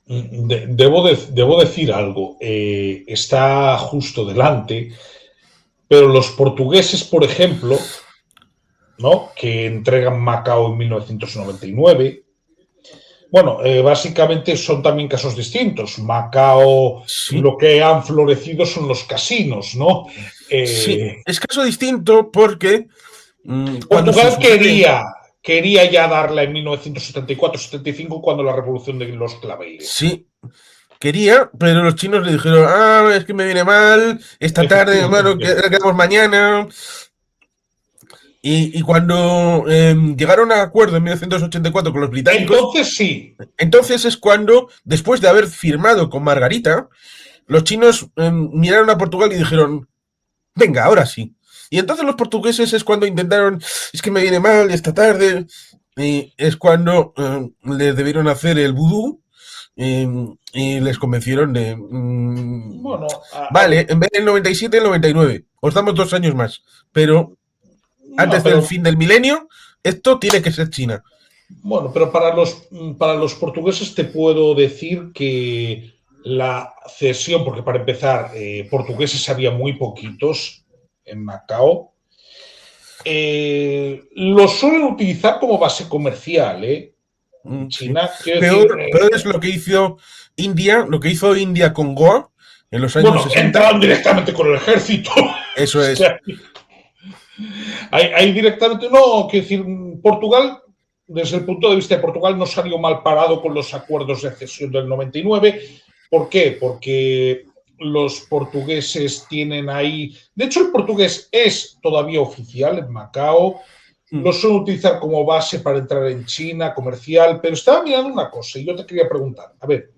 debo decir algo. Está justo delante, pero los portugueses, por ejemplo, ¿no? Que entregan Macao en 1999. Bueno, básicamente son también casos distintos. Macao, Sí, lo que han florecido son los casinos, ¿no? sí, Eh, es caso distinto porque cuando se Portugal sucede. quería ya darla en 1974-75 cuando la revolución de los claveles. Sí, quería, pero los chinos le dijeron, es que me viene mal, esta tarde, hermano, Efectivamente. quedamos mañana. Y cuando llegaron a acuerdo en 1984 con los británicos, Entonces sí. entonces es cuando, después de haber firmado con Margarita, los chinos miraron a Portugal y dijeron, venga, ahora sí. Y entonces los portugueses es cuando intentaron, es que me viene mal esta tarde, y es cuando les debieron hacer el vudú y les convencieron de, Bueno, a vale, ver. en vez del 97, el 99, os damos 2 años más, pero No, antes del pero fin del milenio, esto tiene que ser China. bueno, pero para los portugueses te puedo decir que la cesión, porque para empezar, portugueses había muy poquitos en Macao, lo suelen utilizar como base comercial, ¿eh? Sí. China, quiero decir, Peor es lo que hizo India, con Goa en los años bueno, 60. entraron directamente con el ejército. Eso es. Ahí directamente, no, quiero decir, Portugal, desde el punto de vista de Portugal, no salió mal parado con los acuerdos de cesión del 99. ¿Por qué? Porque los portugueses tienen ahí, de hecho el portugués es todavía oficial en Macao, lo suelen utilizar como base para entrar en China, comercial, pero estaba mirando una cosa y yo te quería preguntar, a ver,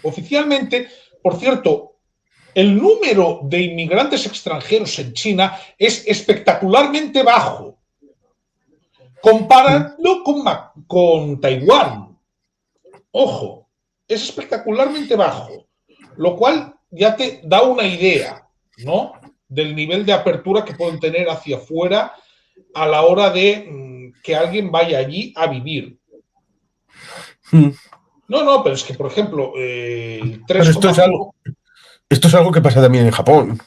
oficialmente, por cierto, el número de inmigrantes extranjeros en China es espectacularmente bajo, comparando con Taiwán. Ojo, es espectacularmente bajo, lo cual ya te da una idea, ¿no? Del nivel de apertura que pueden tener hacia afuera a la hora de que alguien vaya allí a vivir. No, no, pero es que, por ejemplo, el Pero 3,5. esto es algo que pasa también en Japón.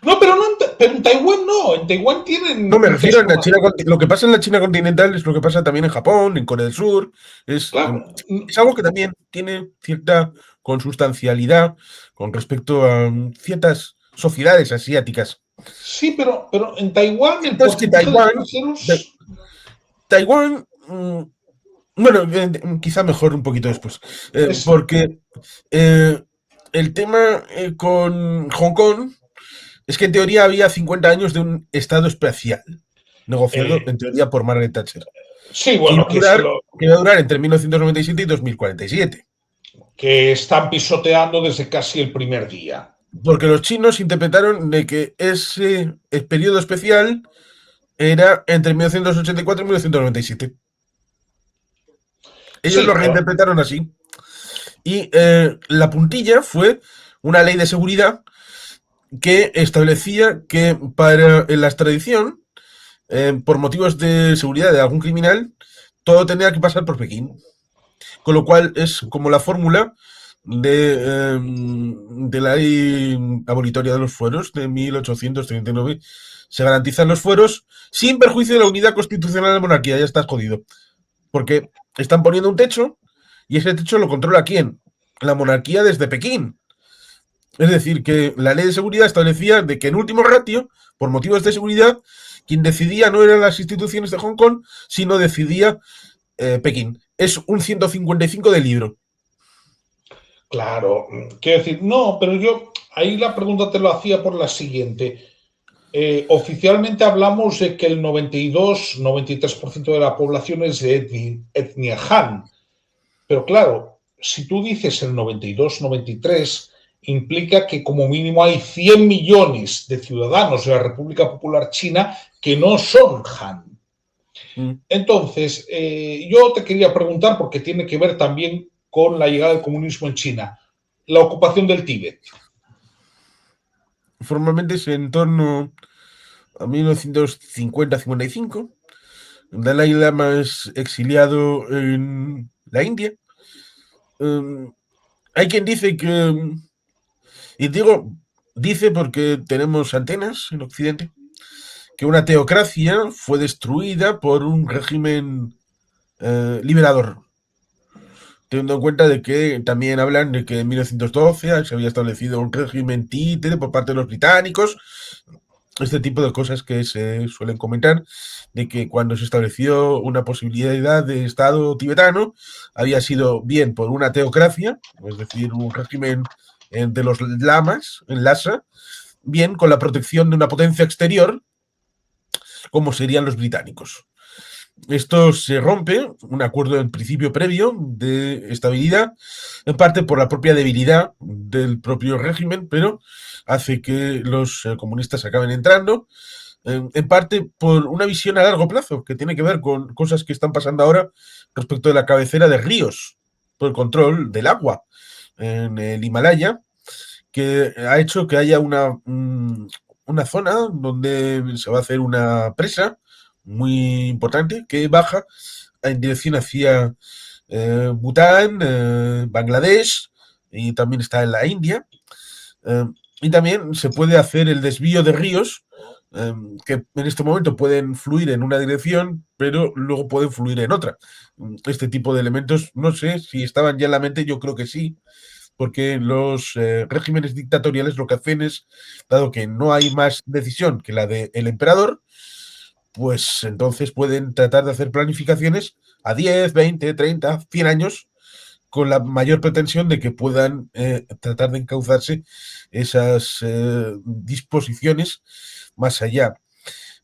No, pero en Taiwán no. En Taiwán No tienen me un refiero en la 3,5. China, lo que pasa en la China continental es lo que pasa también en Japón, en Corea del Sur. Claro. Es algo que también tiene cierta consustancialidad con respecto a ciertas sociedades asiáticas. Sí, pero en Taiwán el Entonces que porcentaje de extranjeros. Taiwán, bueno, quizá mejor un poquito después, Es, porque eh, el tema con Hong Kong es que en teoría había 50 años de un estado especial, negociado eh, en teoría por Margaret Thatcher, sí, que iba bueno, a durar, que iba a durar entre 1997 y 2047. que están pisoteando desde casi el primer día. Porque los chinos interpretaron de que ese periodo especial era entre 1984 y 1997. Ellos Sí, lo pero reinterpretaron así. Y la puntilla fue una ley de seguridad que establecía que para la extradición, por motivos de seguridad de algún criminal, todo tenía que pasar por Pekín. Con lo cual es como la fórmula de la ley abolitoria de los fueros de 1839. Se garantizan los fueros sin perjuicio de la unidad constitucional de la monarquía. Ya estás jodido. Porque están poniendo un techo y ese techo lo controla ¿quién? La monarquía desde Pekín. Es decir, que la ley de seguridad establecía de que en último ratio, por motivos de seguridad, quien decidía no eran las instituciones de Hong Kong, sino decidía Pekín. Es un 155 de libro. Claro, quiero decir, no, pero yo ahí la pregunta te lo hacía por la siguiente. Oficialmente hablamos de que el 92-93% de la población es de etnia Han, pero claro, si tú dices el 92-93, implica que como mínimo hay 100 millones de ciudadanos de la República Popular China que no son Han. Mm. Entonces, yo te quería preguntar, porque tiene que ver también con la llegada del comunismo en China, la ocupación del Tíbet. Formalmente es en torno a 1950-55. Dalai Lama es exiliado en la India. Hay quien dice que, y digo, dice porque tenemos antenas en Occidente, que una teocracia fue destruida por un régimen liberador, teniendo en cuenta de que también hablan de que en 1912 se había establecido un régimen títere por parte de los británicos, este tipo de cosas que se suelen comentar, de que cuando se estableció una posibilidad de Estado tibetano, había sido bien por una teocracia, es decir, un régimen de los lamas en Lhasa, bien con la protección de una potencia exterior, como serían los británicos. Esto se rompe, un acuerdo en principio previo de estabilidad, en parte por la propia debilidad del propio régimen, pero hace que los comunistas acaben entrando, en parte por una visión a largo plazo, que tiene que ver con cosas que están pasando ahora respecto de la cabecera de ríos, por el control del agua en el Himalaya, que ha hecho que haya una zona donde se va a hacer una presa muy importante que baja en dirección hacia Bután, Bangladesh y también está en la India. Eh, y también se puede hacer el desvío de ríos que en este momento pueden fluir en una dirección, pero luego pueden fluir en otra. Este tipo de elementos, no sé si estaban ya en la mente, yo creo que sí, porque los regímenes dictatoriales lo que hacen es, dado que no hay más decisión que la del emperador, pues entonces pueden tratar de hacer planificaciones a 10, 20, 30, 100 años con la mayor pretensión de que puedan tratar de encauzarse esas disposiciones más allá.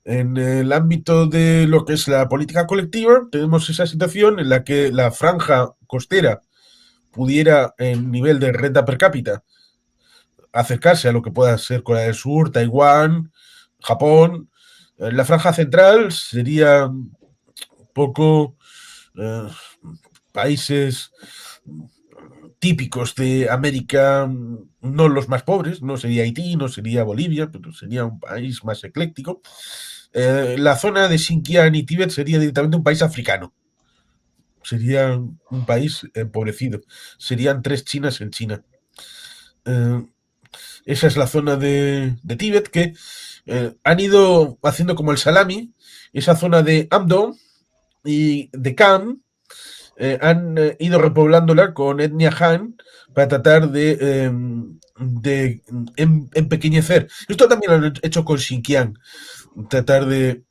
En el ámbito de lo que es la política colectiva, tenemos esa situación en la que la franja costera pudiera, en nivel de renta per cápita, acercarse a lo que pueda ser Corea del Sur, Taiwán, Japón. La franja central sería un poco eh, países típicos de América, no los más pobres, no sería Haití, no sería Bolivia, pero sería un país más ecléctico. La zona de Xinjiang y Tíbet sería directamente un país africano. Sería un país empobrecido. Serían 3 Chinas en China. Eh, Esa es la zona de Tíbet que han ido haciendo como el salami. Esa zona de Amdo y de Kham han ido repoblándola con etnia Han para tratar de empequeñecer. Esto también lo han hecho con Xinjiang, tratar de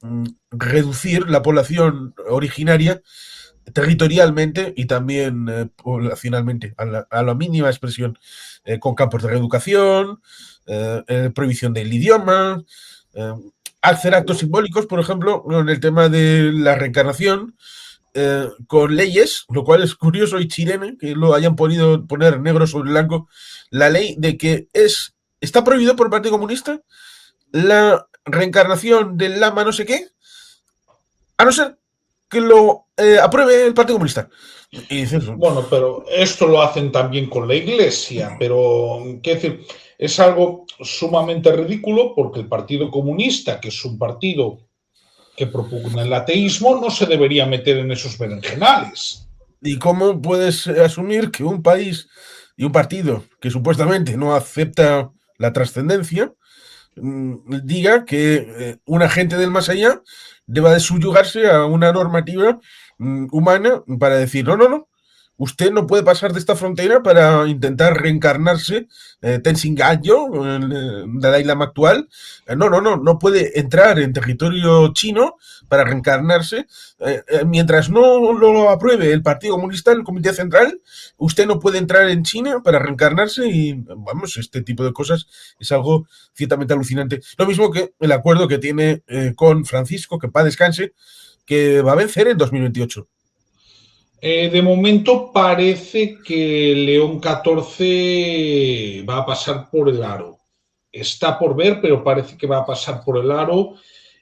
reducir la población originaria territorialmente y también poblacionalmente, a la mínima expresión, con campos de reeducación, prohibición del idioma, eh, hacer actos simbólicos, por ejemplo, en el tema de la reencarnación, con leyes, lo cual es curioso y chileno que lo hayan podido poner negro sobre blanco, la ley de que está prohibido por el Partido Comunista la reencarnación del lama no sé qué, a no ser que lo apruebe el Partido Comunista. Y dices, Bueno, pero esto lo hacen también con la Iglesia, pero quiero decir, es algo sumamente ridículo porque el Partido Comunista, que es un partido que propugna el ateísmo, no se debería meter en esos berenjenales. ¿y cómo puedes asumir que un país y un partido que supuestamente no acepta la trascendencia diga que un agente del más allá deba de subyugarse a una normativa humana para decir, no, no, no, usted no puede pasar de esta frontera para intentar reencarnarse, Tenzin Gyatso, el Dalai Lama actual. No puede entrar en territorio chino para reencarnarse. Mientras no lo apruebe el Partido Comunista, el Comité Central, usted no puede entrar en China para reencarnarse y, vamos, este tipo de cosas es algo ciertamente alucinante. Lo mismo que el acuerdo que tiene con Francisco, que paz descanse, que va a vencer en 2028. De momento parece que León XIV va a pasar por el aro. Está por ver, pero parece que va a pasar por el aro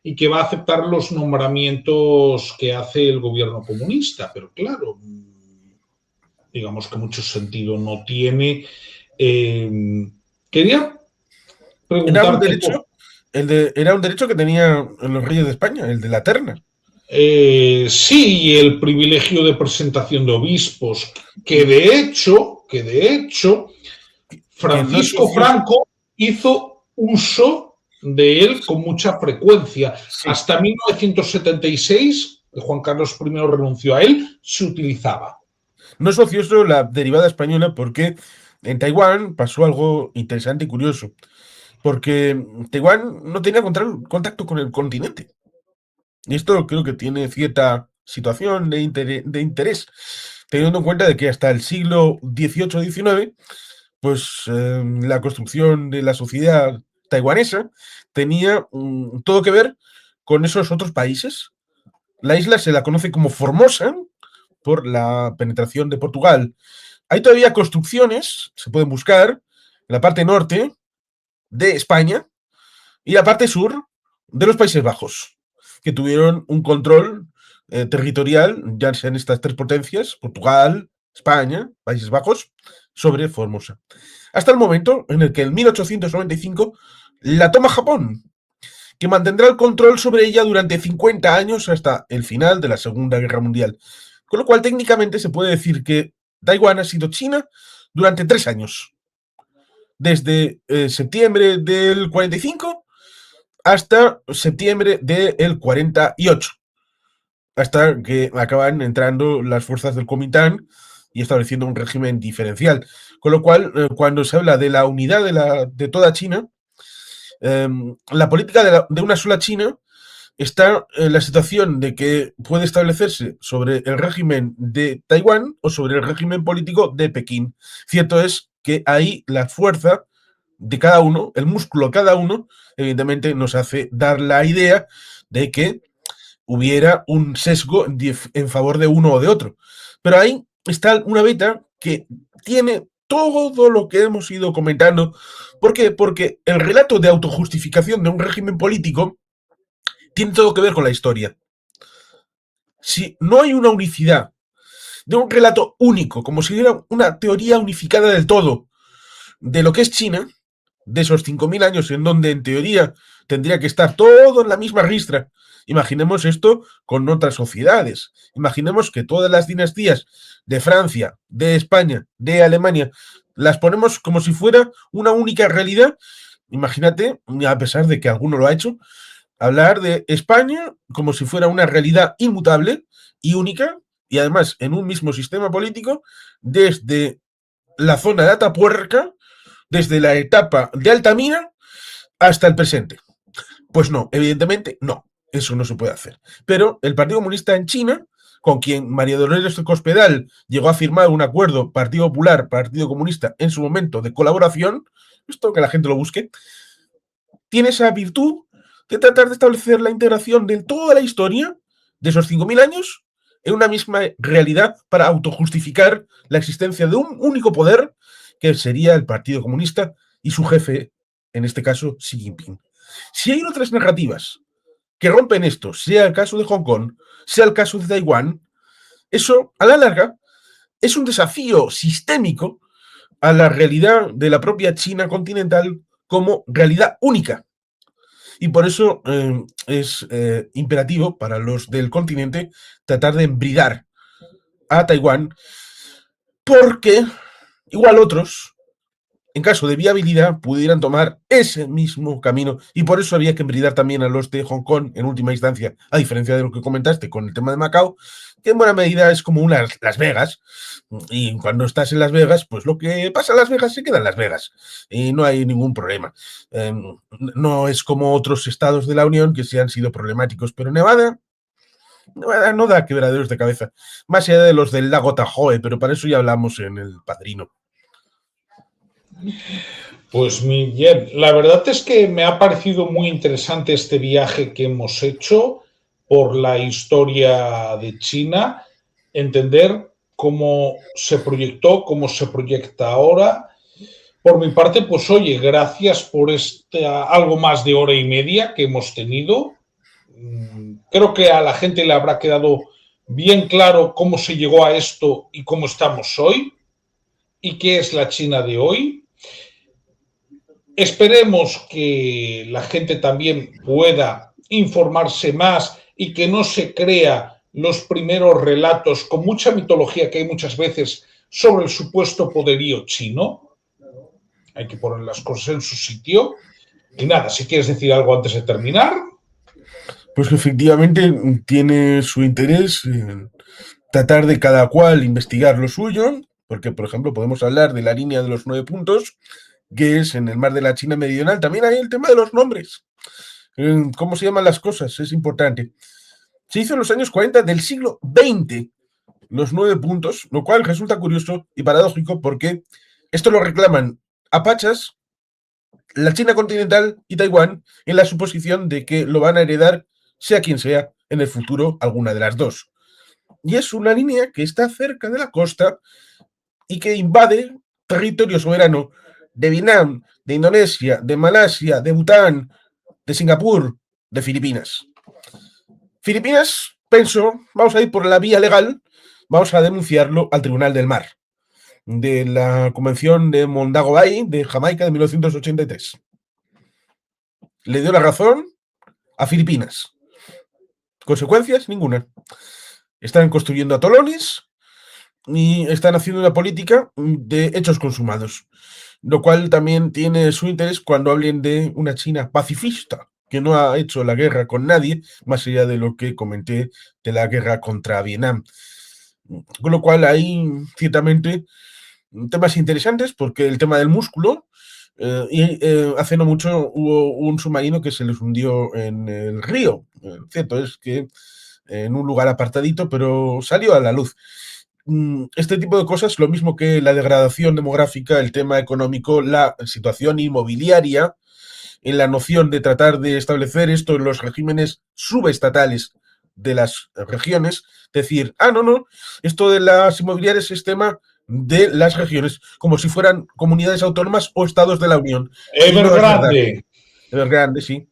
y que va a aceptar los nombramientos que hace el gobierno comunista. Pero claro, digamos que mucho sentido no tiene. Quería Era un preguntarte por... derecho, era un derecho que tenían los reyes de España, el de la terna. Sí, el privilegio de presentación de obispos, que de hecho, Que no Francisco socios, Franco hizo uso de él con mucha frecuencia. sí, Hasta 1976, Juan Carlos I renunció a él, se utilizaba. no es ocioso la derivada española porque en Taiwán pasó algo interesante y curioso. Porque Taiwán no tenía contacto con el continente. Y esto creo que tiene cierta situación de interés, teniendo en cuenta de que hasta el siglo XVIII-XIX, pues la construcción de la sociedad taiwanesa tenía todo que ver con esos otros países. La isla se la conoce como Formosa por la penetración de Portugal. Hay todavía construcciones, se pueden buscar, en la parte norte de España y la parte sur de los Países Bajos, que tuvieron un control territorial, ya sean estas tres potencias, Portugal, España, Países Bajos, sobre Formosa. Hasta el momento en el que en 1895 la toma Japón, que mantendrá el control sobre ella durante 50 años hasta el final de la Segunda Guerra Mundial. Con lo cual técnicamente se puede decir que Taiwán ha sido China durante 3 años, desde septiembre del 45 hasta septiembre del 48, hasta que acaban entrando las fuerzas del Kuomintang y estableciendo un régimen diferencial. Con lo cual, cuando se habla de la unidad de toda China, la política de una sola China está en la situación de que puede establecerse sobre el régimen de Taiwán o sobre el régimen político de Pekín. Cierto es que ahí la fuerza de cada uno, el músculo de cada uno, evidentemente nos hace dar la idea de que hubiera un sesgo en favor de uno o de otro. Pero ahí está una beta que tiene todo lo que hemos ido comentando. ¿Por qué? Porque el relato de autojustificación de un régimen político tiene todo que ver con la historia. Si no hay una unicidad de un relato único, como si hubiera una teoría unificada del todo de lo que es China, de esos 5.000 años en donde en teoría tendría que estar todo en la misma ristra. Imaginemos esto con otras sociedades. Imaginemos que todas las dinastías de Francia, de España, de Alemania, las ponemos como si fuera una única realidad. Imagínate, a pesar de que alguno lo ha hecho, hablar de España como si fuera una realidad inmutable y única, y además en un mismo sistema político, desde la zona de Atapuerca, desde la etapa de Altamira hasta el presente. Pues no, evidentemente no, eso no se puede hacer. Pero el Partido Comunista en China, con quien María Dolores Cospedal llegó a firmar un acuerdo Partido Popular, Partido Comunista en su momento de colaboración, esto que la gente lo busque, tiene esa virtud de tratar de establecer la integración de toda la historia de esos 5.000 años en una misma realidad para autojustificar la existencia de un único poder que sería el Partido Comunista y su jefe, en este caso, Xi Jinping. Si hay otras narrativas que rompen esto, sea el caso de Hong Kong, sea el caso de Taiwán, eso a la larga es un desafío sistémico a la realidad de la propia China continental como realidad única. Y por eso es imperativo para los del continente tratar de embridar a Taiwán, porque igual otros en caso de viabilidad, pudieran tomar ese mismo camino. Y por eso había que enbridar también a los de Hong Kong en última instancia, a diferencia de lo que comentaste con el tema de Macao, que en buena medida es como unas Las Vegas. Y cuando estás en Las Vegas, pues lo que pasa en Las Vegas se queda en Las Vegas. Y no hay ningún problema. No es como otros estados de la Unión que sí han sido problemáticos, pero Nevada no da quebraderos de cabeza. Más allá de los del lago Tahoe, pero para eso ya hablamos en El Padrino. Pues Miguel, la verdad es que me ha parecido muy interesante este viaje que hemos hecho por la historia de China, entender cómo se proyectó, cómo se proyecta ahora. Por mi parte, pues oye, gracias por esta algo más de hora y media que hemos tenido. Creo que a la gente le habrá quedado bien claro cómo se llegó a esto y cómo estamos hoy y qué es la China de hoy. Esperemos que la gente también pueda informarse más y que no se crea los primeros relatos con mucha mitología que hay muchas veces sobre el supuesto poderío chino. Hay que poner las cosas en su sitio. Y nada, si quieres decir algo antes de terminar. Pues que efectivamente tiene su interés en tratar de cada cual investigar lo suyo, porque, por ejemplo, podemos hablar de la línea de los 9 puntos, que es en el mar de la China Meridional. También hay el tema de los nombres. ¿Cómo se llaman las cosas? Es importante. Se hizo en los años 40 del siglo XX los 9 puntos, lo cual resulta curioso y paradójico porque esto lo reclaman apachas, la China continental y Taiwán en la suposición de que lo van a heredar, sea quien sea, en el futuro alguna de las dos. Y es una línea que está cerca de la costa y que invade territorio soberano de Vietnam, de Indonesia, de Malasia, de Bután, de Singapur, de Filipinas. Filipinas, pienso, vamos a ir por la vía legal, vamos a denunciarlo al Tribunal del Mar, de la Convención de Mondago Bay de Jamaica de 1983. Le dio la razón a Filipinas. Consecuencias, ninguna. Están construyendo atolones y están haciendo una política de hechos consumados, lo cual también tiene su interés cuando hablen de una China pacifista, que no ha hecho la guerra con nadie, más allá de lo que comenté de la guerra contra Vietnam. Con lo cual hay ciertamente temas interesantes, porque el tema del músculo, hace no mucho hubo un submarino que se les hundió en el río. Cierto es que en un lugar apartadito, pero salió a la luz. Este tipo de cosas, lo mismo que la degradación demográfica, el tema económico, la situación inmobiliaria, en la noción de tratar de establecer esto en los regímenes subestatales de las regiones, decir, no, esto de las inmobiliarias es tema de las regiones, como si fueran comunidades autónomas o estados de la Unión. Y no es verdad. Evergrande. Evergrande, sí.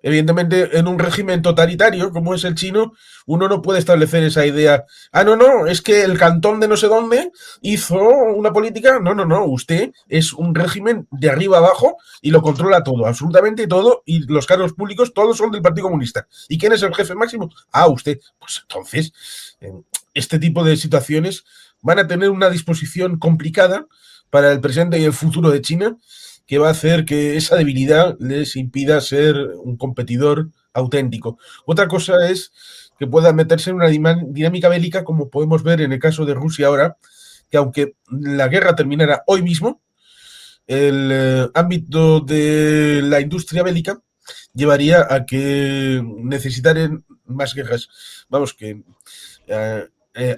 Evidentemente, en un régimen totalitario como es el chino, uno no puede establecer esa idea. No, es que el cantón de no sé dónde hizo una política. No, usted es un régimen de arriba abajo y lo controla todo, absolutamente todo, y los cargos públicos todos son del Partido Comunista. ¿Y quién es el jefe máximo? Usted. Pues entonces, este tipo de situaciones van a tener una disposición complicada para el presente y el futuro de China, que va a hacer que esa debilidad les impida ser un competidor auténtico. Otra cosa es que pueda meterse en una dinámica bélica, como podemos ver en el caso de Rusia ahora, que aunque la guerra terminara hoy mismo, el ámbito de la industria bélica llevaría a que necesitaran más guerras. Vamos, que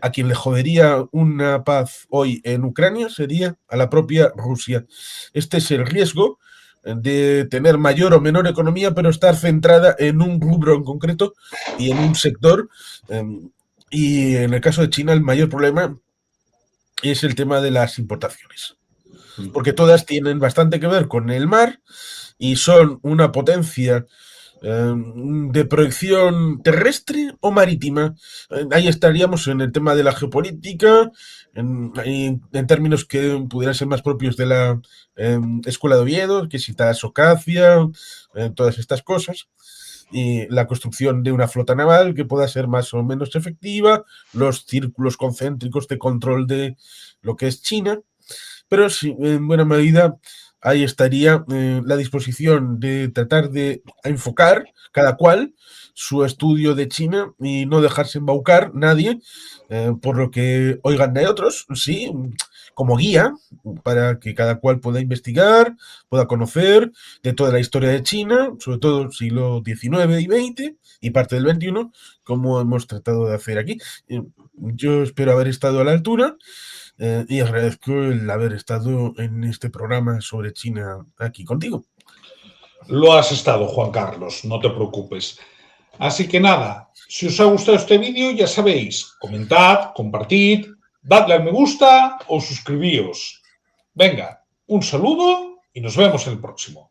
a quien le jodería una paz hoy en Ucrania sería a la propia Rusia. Este es el riesgo de tener mayor o menor economía, pero estar centrada en un rubro en concreto y en un sector. Y en el caso de China, el mayor problema es el tema de las importaciones, porque todas tienen bastante que ver con el mar y son una potencia de proyección terrestre o marítima. Ahí estaríamos en el tema de la geopolítica, en términos que pudieran ser más propios de la Escuela de Oviedo, que si Socacia, todas estas cosas, y la construcción de una flota naval que pueda ser más o menos efectiva, los círculos concéntricos de control de lo que es China. pero sí, en buena medida ahí estaría la disposición de tratar de enfocar cada cual su estudio de China y no dejarse embaucar nadie por lo que oigan de otros, sí, como guía para que cada cual pueda investigar, pueda conocer de toda la historia de China, sobre todo el siglo XIX y XX y parte del XXI, como hemos tratado de hacer aquí. Yo espero haber estado a la altura y agradezco el haber estado en este programa sobre China aquí contigo. Lo has estado, Juan Carlos, no te preocupes. Así que nada, si os ha gustado este vídeo, ya sabéis, comentad, compartid, dadle al me gusta o suscribíos. Venga, un saludo y nos vemos en el próximo.